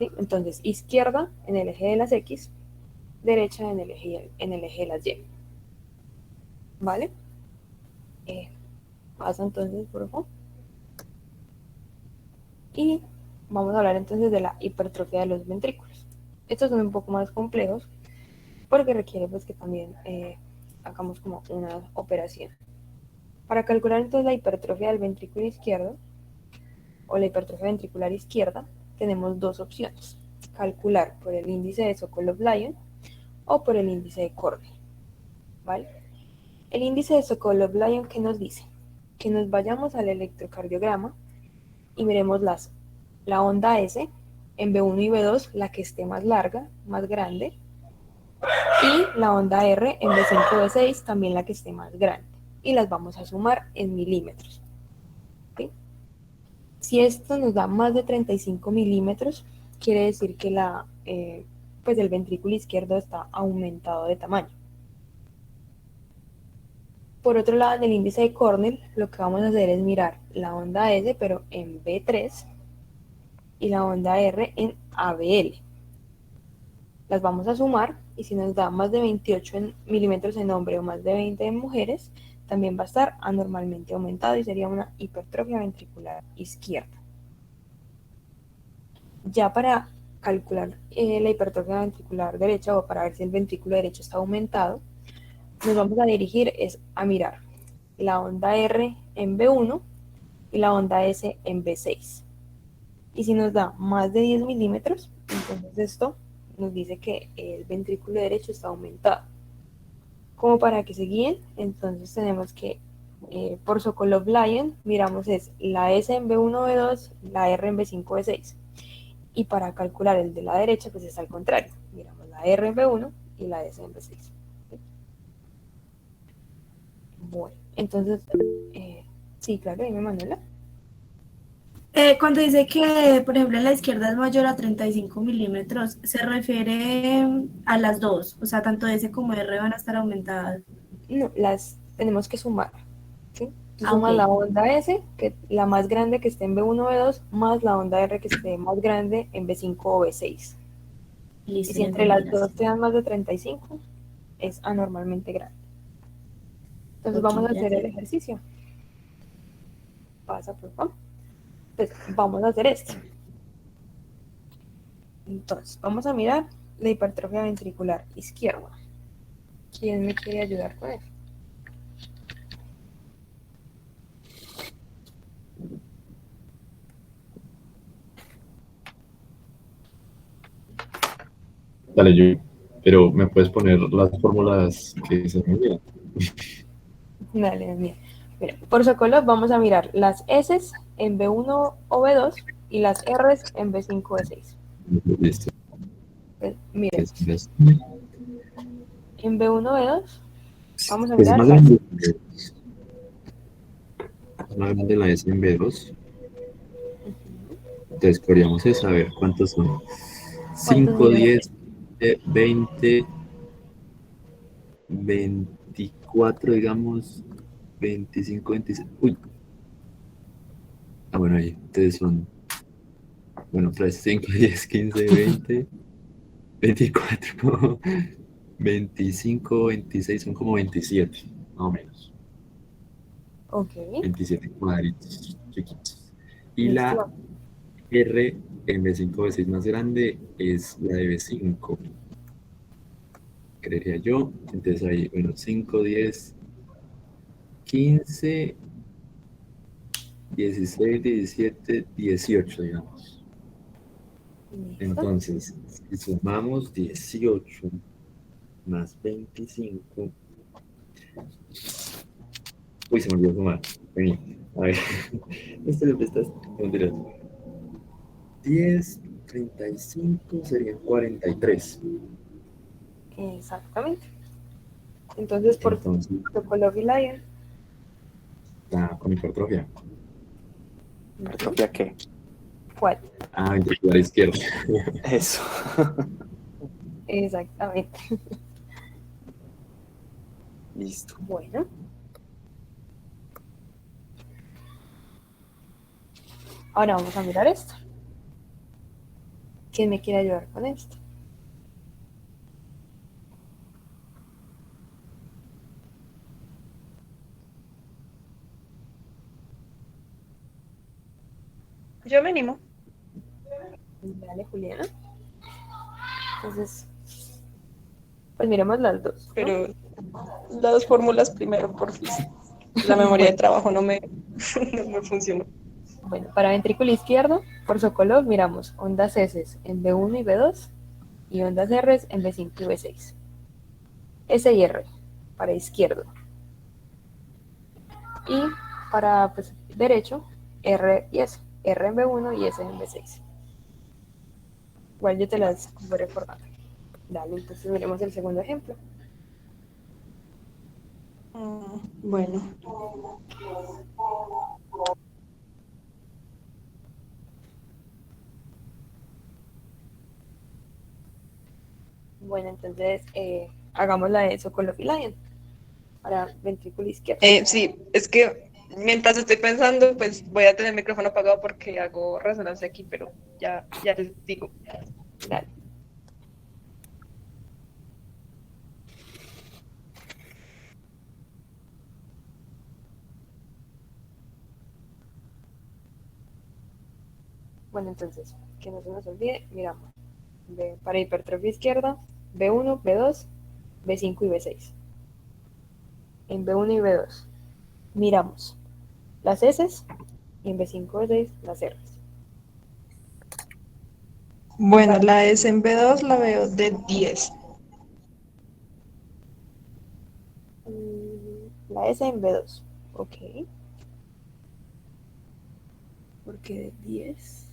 ¿Sí? Entonces, izquierda en el eje de las X, derecha en el eje de las Y. ¿Vale? Pasa entonces, por favor. Y vamos a hablar entonces de la hipertrofia de los ventrículos. Estos son un poco más complejos porque requiere pues que también hagamos como una operación. Para calcular entonces la hipertrofia del ventrículo izquierdo o la hipertrofia ventricular izquierda, tenemos dos opciones: calcular por el índice de Sokolov-Lyon o por el índice de Cornell. ¿Vale? El índice de Sokolov-Lyon, ¿qué nos dice? Que nos vayamos al electrocardiograma y miremos la onda S en B1 y B2, la que esté más larga, más grande, y la onda R en B5 y B6, también la que esté más grande, y las vamos a sumar en milímetros. ¿Sí? Si esto nos da más de 35 milímetros, quiere decir que pues el ventrículo izquierdo está aumentado de tamaño. Por otro lado, en el índice de Cornell, lo que vamos a hacer es mirar la onda S, pero en B3, y la onda R en ABL. Las vamos a sumar, y si nos da más de 28 milímetros en hombre o más de 20 en mujeres, también va a estar anormalmente aumentado y sería una hipertrofia ventricular izquierda. Ya para calcular la hipertrofia ventricular derecha, o para ver si el ventrículo derecho está aumentado, nos vamos a dirigir a mirar la onda R en B1 y la onda S en B6. Y si nos da más de 10 milímetros, entonces esto nos dice que el ventrículo derecho está aumentado. Como para que se guíen, entonces tenemos que, por Sokolov-Lyon, miramos es la S en B1, B2, la R en B5, B6. Y para calcular el de la derecha, pues es al contrario. Miramos la R en B1 y la S en B6. Bueno, entonces, sí, claro, dime, Manuela. Cuando dice que, por ejemplo, en la izquierda es mayor a 35 milímetros, se refiere a las dos, o sea, tanto S como R van a estar aumentadas. No, las tenemos que sumar. ¿Sí? Ah, Suma ok. la onda S, que la más grande que esté en B1 o B2, más la onda R que esté más grande en B5 o B6. Listo, Y si ya entre entendí las las. dos te dan más de 35, es anormalmente grande. Entonces Ok, vamos a ya hacer el entendí. ejercicio. Pasa, por favor. Entonces, vamos a hacer esto. Entonces, vamos a mirar la hipertrofia ventricular izquierda. ¿Quién me quiere ayudar con eso? Dale, yo. Pero me puedes poner las fórmulas que se me olvidan. Dale, mira. Mira, por Sokolov vamos a mirar las S en B1 o B2 y las R en B5 o B6. Listo. Miremos. En B1 o B2 vamos a Es mirar más las... grande. Es más grande la S en B2. Entonces podríamos saber cuántos son. ¿Cuántos 5, milímetros? 10, 20, 24, digamos, 25, 26. Uy. Ah, bueno, ahí. Entonces son, bueno, 3, 5, 10, 15, 20, 24, 25, 26, son como 27, más o menos. Ok, 27 cuadritos chiquitos. Y la listo. R en B5 B6 más grande es la de B5, creería yo. Entonces ahí, bueno, 5, 10, 15, 16, 17, 18, digamos. Listo. Entonces, si sumamos 18 más 25. Uy, se me olvidó sumar. Vení, a ver. Esto es lo que estás. Mentiras. 10, 35 serían 43. Exactamente. Entonces, por Entonces, Sokolov y Lion. con hipertrofia. ¿Hipertrofia qué? ¿Cuál? Ah, ventricular izquierdo. Eso. Exactamente. Listo. Bueno. Ahora vamos a mirar esto. ¿Quién me quiere ayudar con esto? Yo me animo, Dale, Juliana. Entonces, pues miremos las dos, ¿no? pero las dos fórmulas primero, por fin. La memoria de Bueno, trabajo no me, no me funciona. bueno, para ventrículo izquierdo, por Sokolov miramos ondas S en B1 y B2 y ondas R en B5 y B6. S y R para izquierdo. Y para pues, derecho, R y S. R en B1 y S en B6. Igual yo te las voy recordando. Dale, entonces veremos el segundo ejemplo. Bueno, Bueno, entonces hagamos la de Sokolov y Lion para ventrículo izquierdo. sí, es que mientras estoy pensando, pues voy a tener el micrófono apagado porque hago resonancia aquí, pero ya les digo. Dale. Bueno, entonces, que no se nos olvide, miramos. Para hipertrofia izquierda, B1, B2, B5 y B6. En B1 y B2 miramos las S y en B5 y B6 las R. Bueno, la S en B2 la veo de 10. La S en B2. Ok. Porque de 10.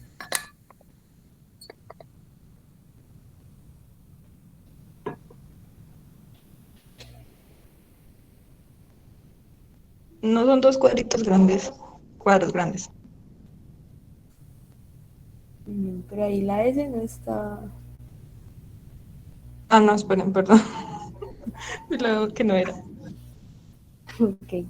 No son dos cuadritos grandes, cuadros grandes. Pero ahí la S no está. Ah, no, esperen, perdón. Lo que no era. Ok.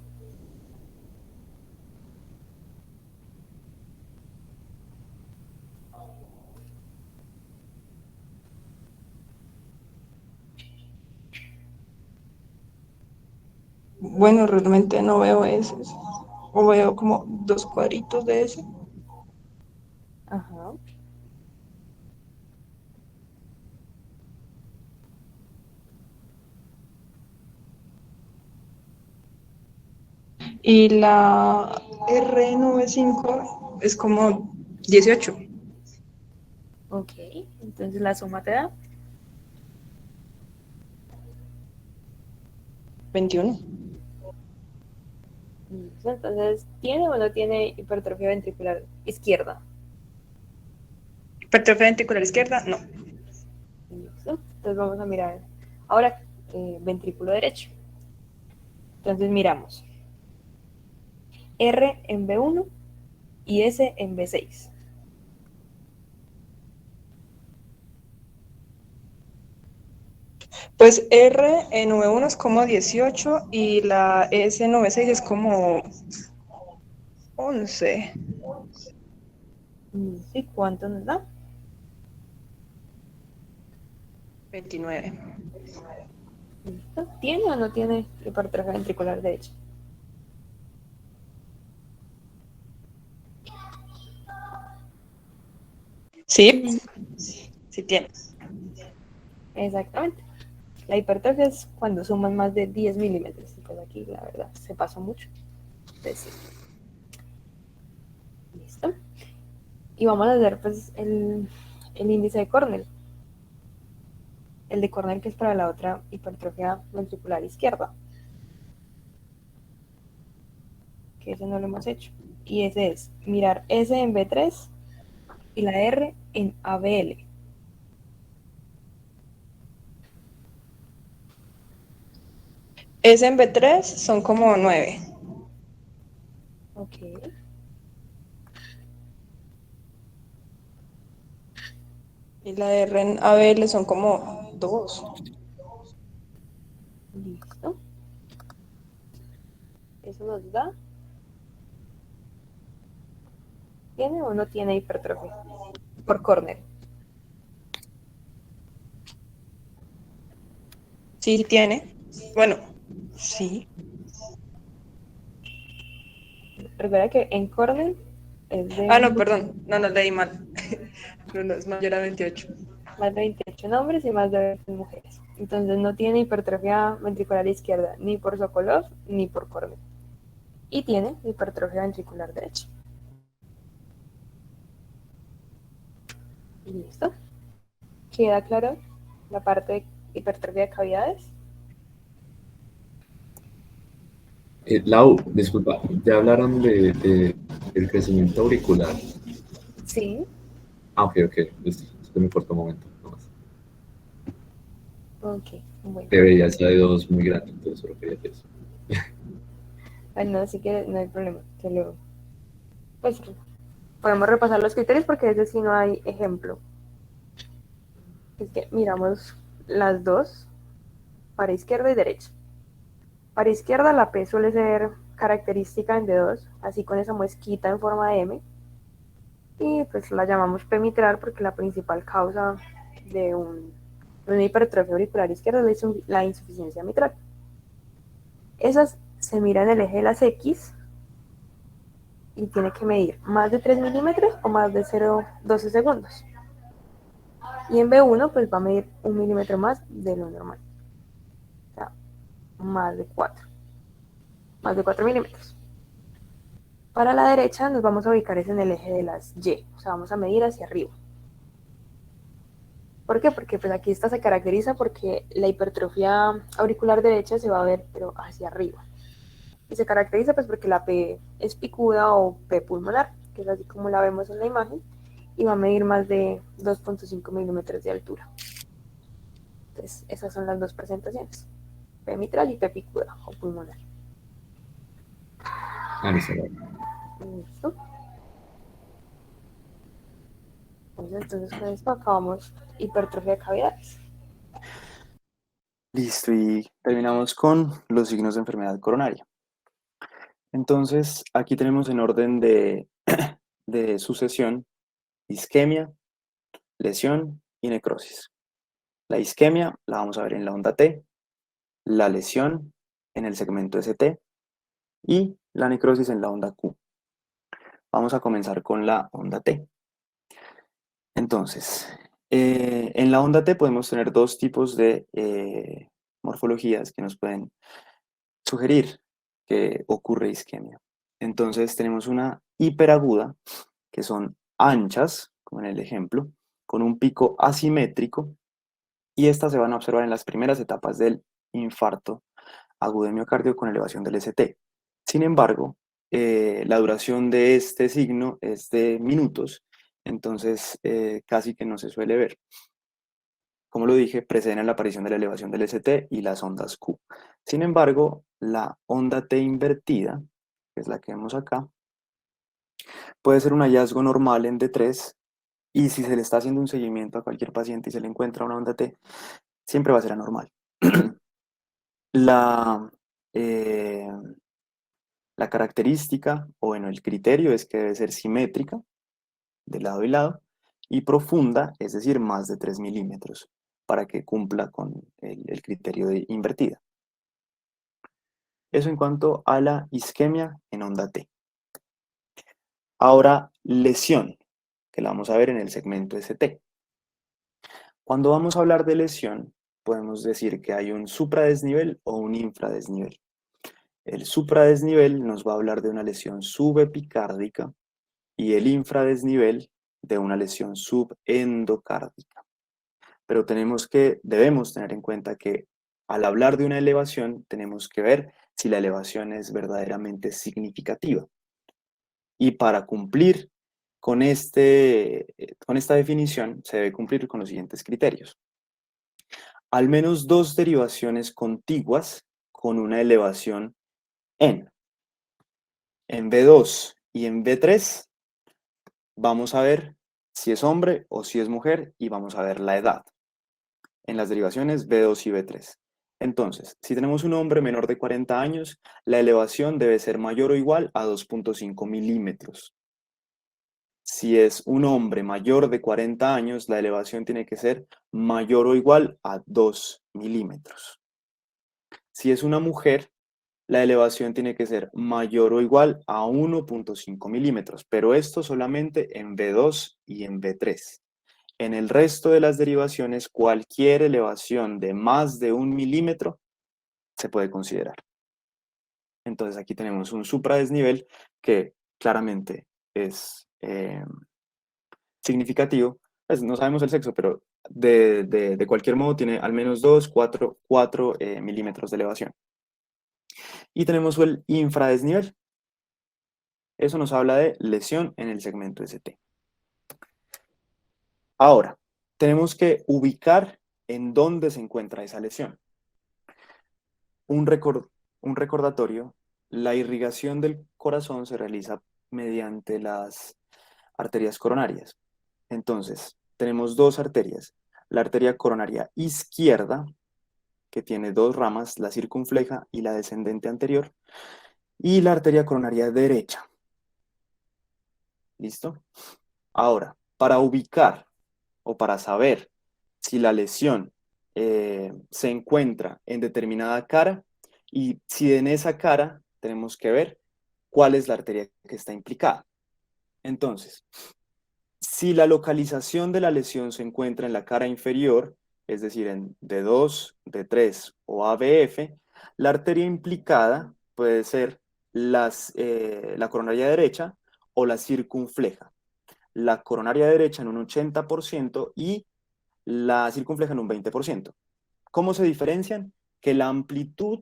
Bueno, realmente no veo S. O veo como dos cuadritos de S. Ajá. Y la R95 es como 18. Ok. Entonces la suma te da 21. Listo. Entonces, ¿tiene o no tiene hipertrofia ventricular izquierda? Hipertrofia ventricular izquierda, no. Listo. Entonces vamos a mirar ahora ventrículo derecho. Entonces miramos R en B1 y S en B6. Pues R en V1 es como 18 y la S en V6 es como 11. ¿Y cuánto nos da? 29. ¿Listo? ¿Tiene o no tiene hipertrofia ventricular derecha? Sí, sí tiene. Exactamente. La hipertrofia es cuando suman más de 10 milímetros. Y pues aquí, la verdad, se pasó mucho. Entonces, sí. Listo. Y vamos a hacer pues el índice de Cornell. El de Cornell que es para la otra hipertrofia ventricular izquierda. Que ese no lo hemos hecho. Y ese es mirar S en B3 y la R en ABL. S en B3 son como 9. Ok. Y la R en ABL son como 2. Listo. Eso nos da. ¿Tiene o no tiene hipertrofia? Por Cornell. Sí tiene. Bueno, sí. Recuerda que en Cornell es de Ah, no, perdón. No, leí mal. No, es mayor a 28. más de 28 hombres y más de 20 mujeres. Entonces no tiene hipertrofia ventricular izquierda ni por Sokolov ni por Cornell. Y tiene hipertrofia ventricular derecha. Listo. ¿Queda claro la parte de hipertrofia de cavidades? Lau, disculpa, ¿ya hablaron del crecimiento auricular? Sí. Ah, ok, listo. Es que me cortó un momento. Nomás. Ok, bueno. Te veías a dedos muy grandes, entonces solo quería decir eso. Bueno, así que no hay problema. Pues podemos repasar los criterios porque ese sí no hay ejemplo. Es que miramos las dos, para izquierda y derecha. Para izquierda la P suele ser característica en D2, así con esa muesquita en forma de M. Y pues la llamamos P mitral porque la principal causa de una hipertrofia auricular izquierda es la insuficiencia mitral. Esas se miran en el eje de las X y tiene que medir más de 3 milímetros o más de 0,12 segundos. Y en B1 pues va a medir 1 milímetro más de lo normal. O sea, más de 4 milímetros. Para la derecha nos vamos a ubicar en el eje de las Y, o sea, vamos a medir hacia arriba. ¿Por qué? Porque pues aquí esta se caracteriza porque la hipertrofia auricular derecha se va a ver pero hacia arriba. Y se caracteriza pues porque la P es picuda o P pulmonar, que es así como la vemos en la imagen, y va a medir más de 2,5 milímetros de altura. Entonces, esas son las dos presentaciones, P mitral y P picuda o pulmonar. ¿Listo? Entonces con esto acabamos hipertrofia de cavidades. Listo, y terminamos con los signos de enfermedad coronaria. Entonces, aquí tenemos en orden de sucesión, isquemia, lesión y necrosis. La isquemia la vamos a ver en la onda T, la lesión en el segmento ST y la necrosis en la onda Q. Vamos a comenzar con la onda T. Entonces, en la onda T podemos tener dos tipos de morfologías que nos pueden sugerir que ocurre isquemia. Entonces tenemos una hiperaguda, que son anchas, como en el ejemplo, con un pico asimétrico, y estas se van a observar en las primeras etapas del infarto agudo de miocardio con elevación del ST. Sin embargo, la duración de este signo es de minutos, entonces casi que no se suele ver. Como lo dije, preceden la aparición de la elevación del ST y las ondas Q. Sin embargo, la onda T invertida, que es la que vemos acá, puede ser un hallazgo normal en D3, y si se le está haciendo un seguimiento a cualquier paciente y se le encuentra una onda T, siempre va a ser anormal. Eh, la característica, o bueno, el criterio es que debe ser simétrica, de lado y lado, y profunda, es decir, más de 3 milímetros, para que cumpla con el criterio de invertida. Eso en cuanto a la isquemia en onda T. Ahora, lesión, que la vamos a ver en el segmento ST. Cuando vamos a hablar de lesión, podemos decir que hay un supradesnivel o un infradesnivel. El supradesnivel nos va a hablar de una lesión subepicárdica y el infradesnivel de una lesión subendocárdica. Pero debemos tener en cuenta que al hablar de una elevación, tenemos que ver si la elevación es verdaderamente significativa. Y para cumplir con esta definición, se debe cumplir con los siguientes criterios. Al menos 2 derivaciones contiguas con una elevación en B2 y en B3, vamos a ver si es hombre o si es mujer y vamos a ver la edad en las derivaciones B2 y B3. Entonces, si tenemos un hombre menor de 40 años, la elevación debe ser mayor o igual a 2.5 milímetros. Si es un hombre mayor de 40 años, la elevación tiene que ser mayor o igual a 2 milímetros. Si es una mujer, la elevación tiene que ser mayor o igual a 1.5 milímetros, pero esto solamente en B2 y en B3. En el resto de las derivaciones, cualquier elevación de más de 1 milímetro se puede considerar. Entonces aquí tenemos un supradesnivel que claramente es significativo. Pues no sabemos el sexo, pero de cualquier modo tiene al menos 2, 4 milímetros de elevación. Y tenemos el infradesnivel. Eso nos habla de lesión en el segmento ST. Ahora, tenemos que ubicar en dónde se encuentra esa lesión. Un recordatorio, la irrigación del corazón se realiza mediante las arterias coronarias. Entonces, tenemos 2 arterias. La arteria coronaria izquierda, que tiene 2 ramas, la circunfleja y la descendente anterior, y la arteria coronaria derecha. ¿Listo? Ahora, para ubicar o para saber si la lesión se encuentra en determinada cara y si en esa cara tenemos que ver cuál es la arteria que está implicada. Entonces, si la localización de la lesión se encuentra en la cara inferior, es decir, en D2, D3 o ABF, la arteria implicada puede ser la coronaria derecha o la circunfleja. La coronaria derecha en un 80% y la circunfleja en un 20%. ¿Cómo se diferencian? Que la amplitud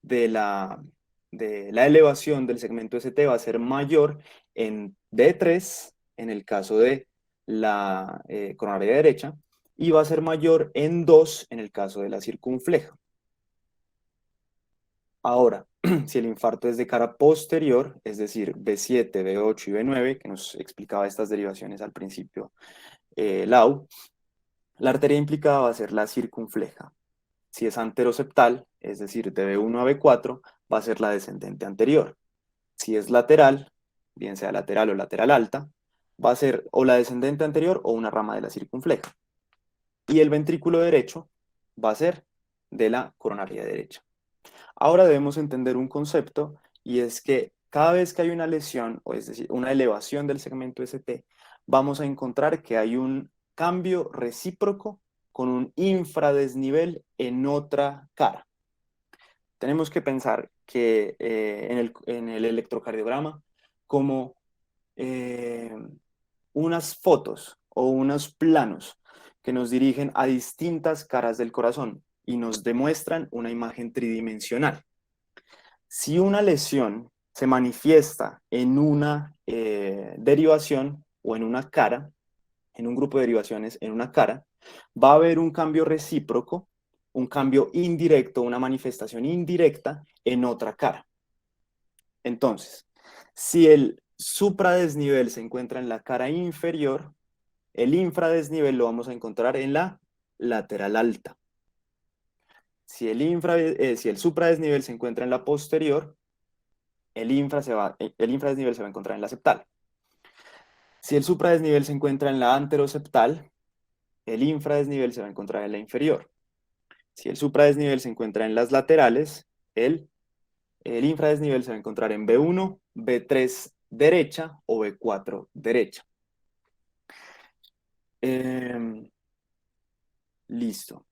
de la elevación del segmento ST va a ser mayor en D3, en el caso de la coronaria derecha, y va a ser mayor en 2 en el caso de la circunfleja. Ahora, si el infarto es de cara posterior, es decir, B7, B8 y B9, que nos explicaba estas derivaciones al principio, Lau, la arteria implicada va a ser la circunfleja. Si es anteroseptal, es decir, de B1 a B4, va a ser la descendente anterior. Si es lateral, bien sea lateral o lateral alta, va a ser o la descendente anterior o una rama de la circunfleja. Y el ventrículo derecho va a ser de la coronaria derecha. Ahora debemos entender un concepto, y es que cada vez que hay una lesión, o es decir, una elevación del segmento ST, vamos a encontrar que hay un cambio recíproco con un infradesnivel en otra cara. Tenemos que pensar que en el electrocardiograma como unas fotos o unos planos que nos dirigen a distintas caras del corazón y nos demuestran una imagen tridimensional. Si una lesión se manifiesta en una derivación o en una cara, en un grupo de derivaciones en una cara, va a haber un cambio recíproco, un cambio indirecto, una manifestación indirecta en otra cara. Entonces, si el supradesnivel se encuentra en la cara inferior, el infradesnivel lo vamos a encontrar en la lateral alta. Si el supradesnivel se encuentra en la posterior, el infradesnivel se va a encontrar en la septal. Si el supradesnivel se encuentra en la anteroseptal, el infradesnivel se va a encontrar en la inferior. Si el supradesnivel se encuentra en las laterales, el infradesnivel se va a encontrar en B1, B3 derecha o B4 derecha. Listo.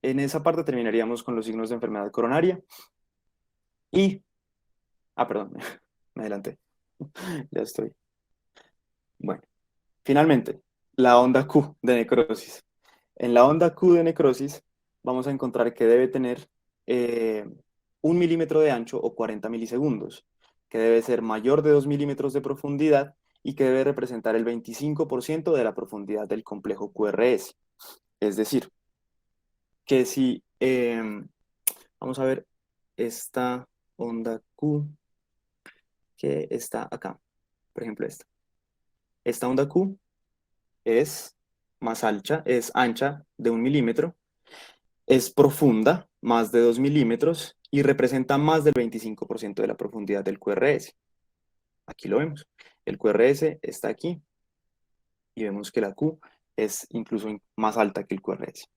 En esa parte terminaríamos con los signos de enfermedad coronaria. Y, perdón, me adelanté. Ya estoy. Bueno, finalmente, la onda Q de necrosis. En la onda Q de necrosis vamos a encontrar que debe tener 1 milímetro de ancho o 40 milisegundos, que debe ser mayor de 2 milímetros de profundidad y que debe representar el 25% de la profundidad del complejo QRS. Es decir, que si, vamos a ver, esta onda Q que está acá, por ejemplo esta onda Q es más ancha, es ancha de 1 milímetro, es profunda, más de 2 milímetros, y representa más del 25% de la profundidad del QRS. Aquí lo vemos. El QRS está aquí, y vemos que la Q es incluso más alta que el QRS.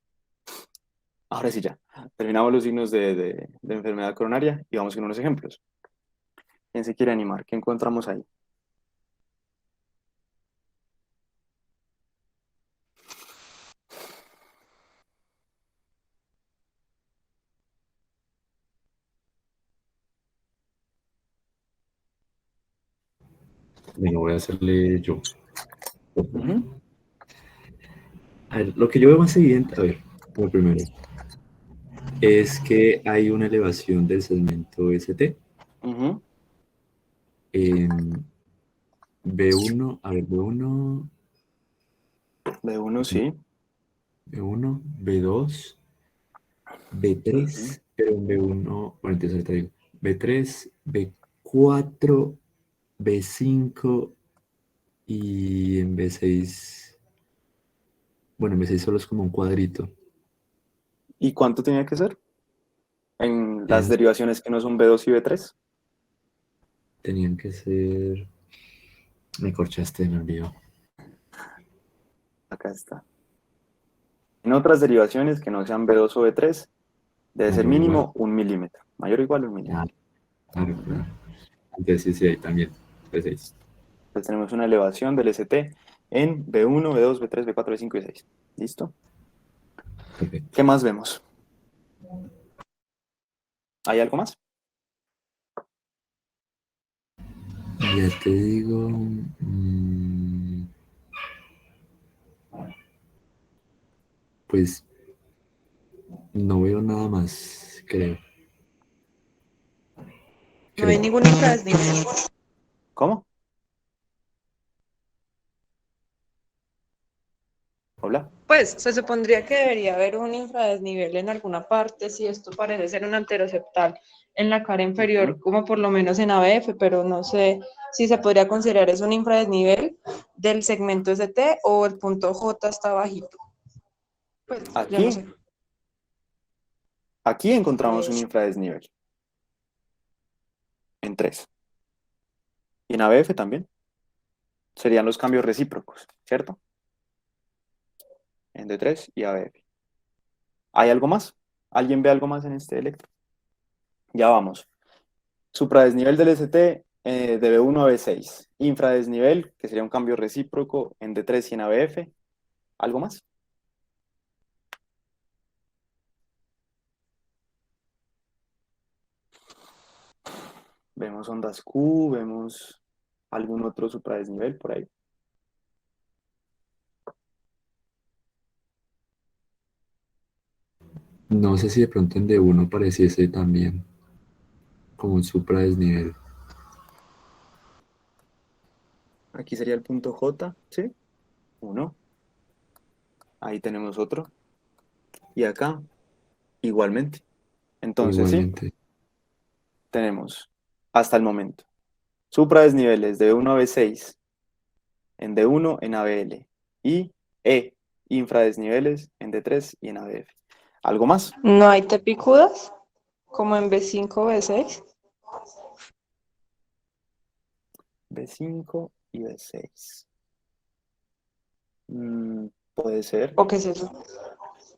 Ahora sí ya, terminamos los signos de enfermedad coronaria y vamos con unos ejemplos. ¿Quién se quiere animar? ¿Qué encontramos ahí? Bueno, voy a hacerle yo. A ver, lo que yo veo más evidente, a ver, como primero, es que hay una elevación del segmento ST. En B1, a ver, B1. B1, sí. B1, B2, B3, pero en B1, bueno, entonces ahorita digo, B3, B4, B5 y en B6, bueno, en B6 solo es como un cuadrito. ¿Y cuánto tenía que ser? En las derivaciones que no son B2 y B3. Tenían que ser... Me corchaste, me olvidó. Acá está. En otras derivaciones que no sean B2 o B3, debe ser Mayor o igual. mínimo 1 milímetro. Mayor o igual a 1 milímetro. Claro, claro. Entonces sí, ahí también, B6. Entonces tenemos una elevación del ST en B1, B2, B3, B4, B5 y 6. ¿Listo? Perfecto. ¿Qué más vemos? ¿Hay algo más? Ya te digo... pues no veo nada más, creo. No hay ningún infradesnivel. ¿Cómo? Hola. Pues se supondría que debería haber un infradesnivel en alguna parte, si esto parece ser un anteroseptal en la cara inferior, como por lo menos en ABF, pero no sé si se podría considerar es un infradesnivel del segmento ST o el punto J está bajito. Pues yo no sé. Aquí encontramos un infradesnivel. En 3. Y en ABF también. Serían los cambios recíprocos, ¿cierto? En D3 y ABF. ¿Hay algo más? ¿Alguien ve algo más en este electro? Ya vamos. Supradesnivel del ST de B1 a B6. Infradesnivel, que sería un cambio recíproco en D3 y en ABF. ¿Algo más? Vemos ondas Q, vemos algún otro supradesnivel por ahí. No sé si de pronto en D1 pareciese también como un supradesnivel. Aquí sería el punto J, ¿sí? 1. Ahí tenemos otro. Y acá, igualmente. Entonces, Igualmente. sí, tenemos hasta el momento supradesniveles de B1 a B6 en D1 en ABL y infradesniveles en D3 y en ABF. ¿Algo más? ¿No hay tepicudas como en B5 o B6? B5 y B6. Puede ser. ¿O qué es eso?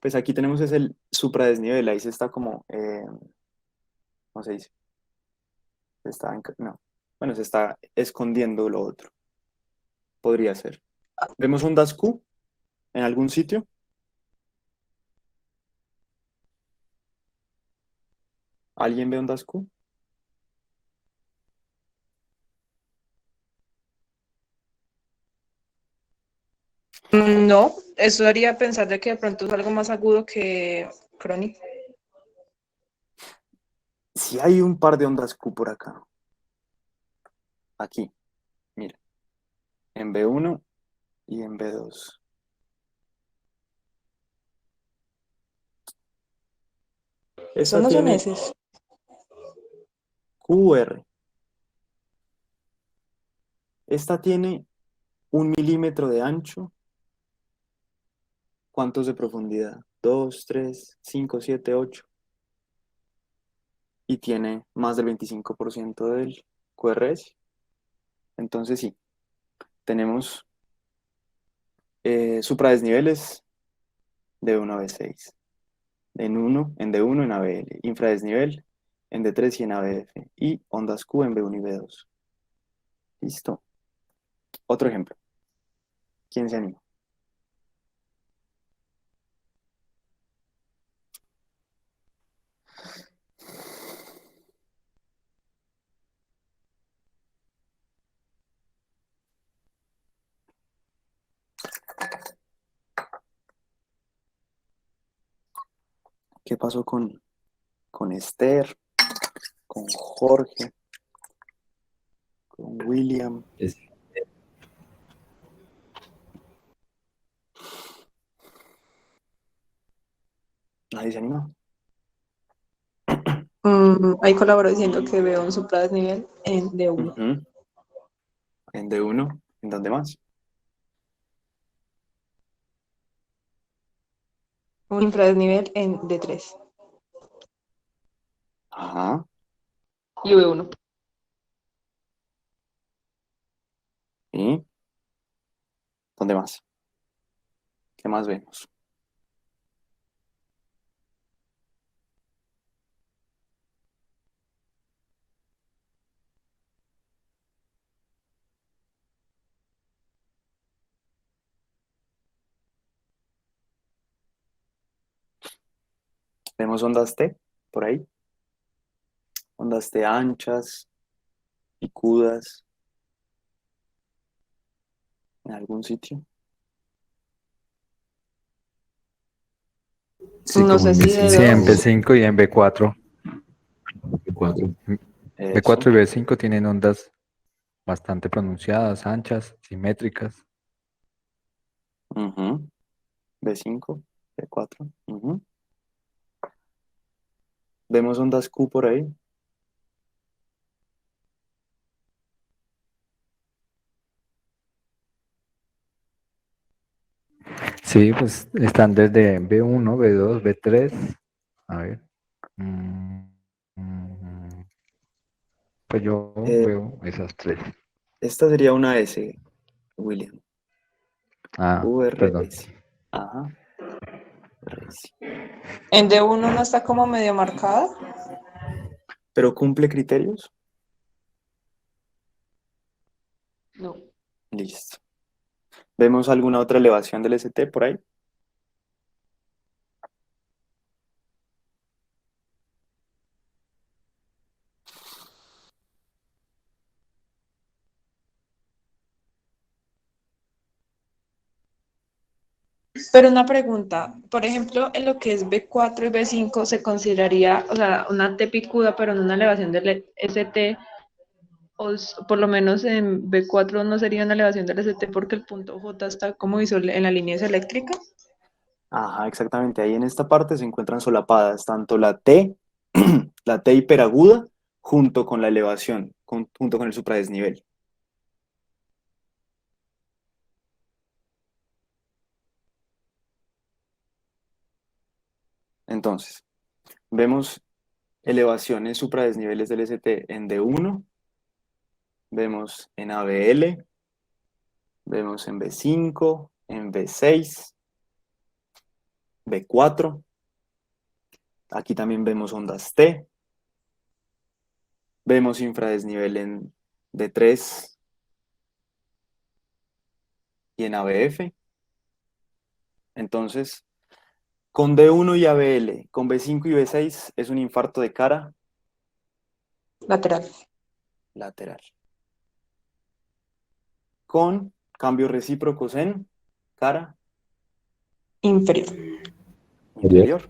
Pues aquí tenemos es el supradesnivel, ahí se está como, ¿cómo se dice? No, bueno, se está escondiendo lo otro. Podría ser. ¿Vemos ondas Q en algún sitio? ¿Alguien ve ondas Q? No, eso haría pensar de que de pronto es algo más agudo que crónico. Si hay un par de ondas Q por acá. Aquí, mira. En B1 y en B2. Eso Esta no son tiene heces. QR. Esta tiene 1 milímetro de ancho. ¿Cuántos de profundidad? 2, 3, 5, 7, 8. Y tiene más del 25% del QRS. Entonces sí, tenemos supradesniveles de 1 a B6. En D1 en ABL. Infradesnivel en D3 y en ABF. Y ondas Q en B1 y B2. Listo. Otro ejemplo. ¿Quién se anima? ¿Qué pasó con Esther? Con Jorge, con William. Nadie se anima. Ahí colaboró diciendo que veo un supradesnivel en D1. Ujú. En D1, ¿en dónde más? Un infradesnivel en D3 Ajá. y V1. ¿Y dónde más? ¿Qué más vemos? Vemos ondas T por ahí. Ondas T anchas, picudas. En algún sitio. Sí, No como sé en si Sí, en D2. B5 y en B4. B4. B4 Eso. y B5 tienen ondas bastante pronunciadas, anchas, simétricas. Ujú. B5, B4. Ujú. Vemos ondas Q por ahí. Sí, pues están desde B1, B2, B3. A ver. mm, mm, Pues yo Eh, veo esas tres. Esta sería una S, William. Ah, perdón. QRS. Ajá. RS. En D1 no está como medio marcada. ¿Pero cumple criterios? No. Listo. ¿Vemos alguna otra elevación del ST por ahí? Pero una pregunta, por ejemplo, en lo que es B4 y B5 se consideraría, o sea, una T picuda, pero en una elevación del ST, por lo menos en B4 no sería una elevación del ST porque el punto J está como en la línea eléctrica. Ajá, exactamente. Ahí en esta parte se encuentran solapadas tanto la T, la T hiperaguda, junto con la elevación, junto con el supradesnivel. Entonces, vemos elevaciones supradesniveles del ST en D1, vemos en ABL, vemos en B5, en B6, B4. Aquí también vemos ondas T. Vemos infradesnivel en D3, y en ABF. Entonces, con D1 y ABL, con B5 y B6 es un infarto de cara Lateral. lateral. Con cambios recíprocos en cara Inferior. inferior.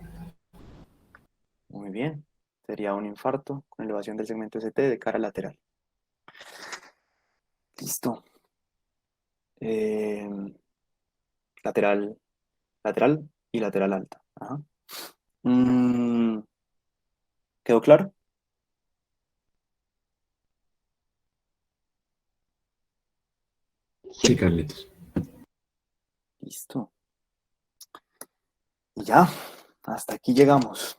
Muy bien. Sería un infarto con elevación del segmento ST de cara lateral. Listo. Lateral, lateral y lateral alta. Ajá. ¿Quedó claro? Sí, Carlitos. Listo. Y ya, hasta aquí llegamos.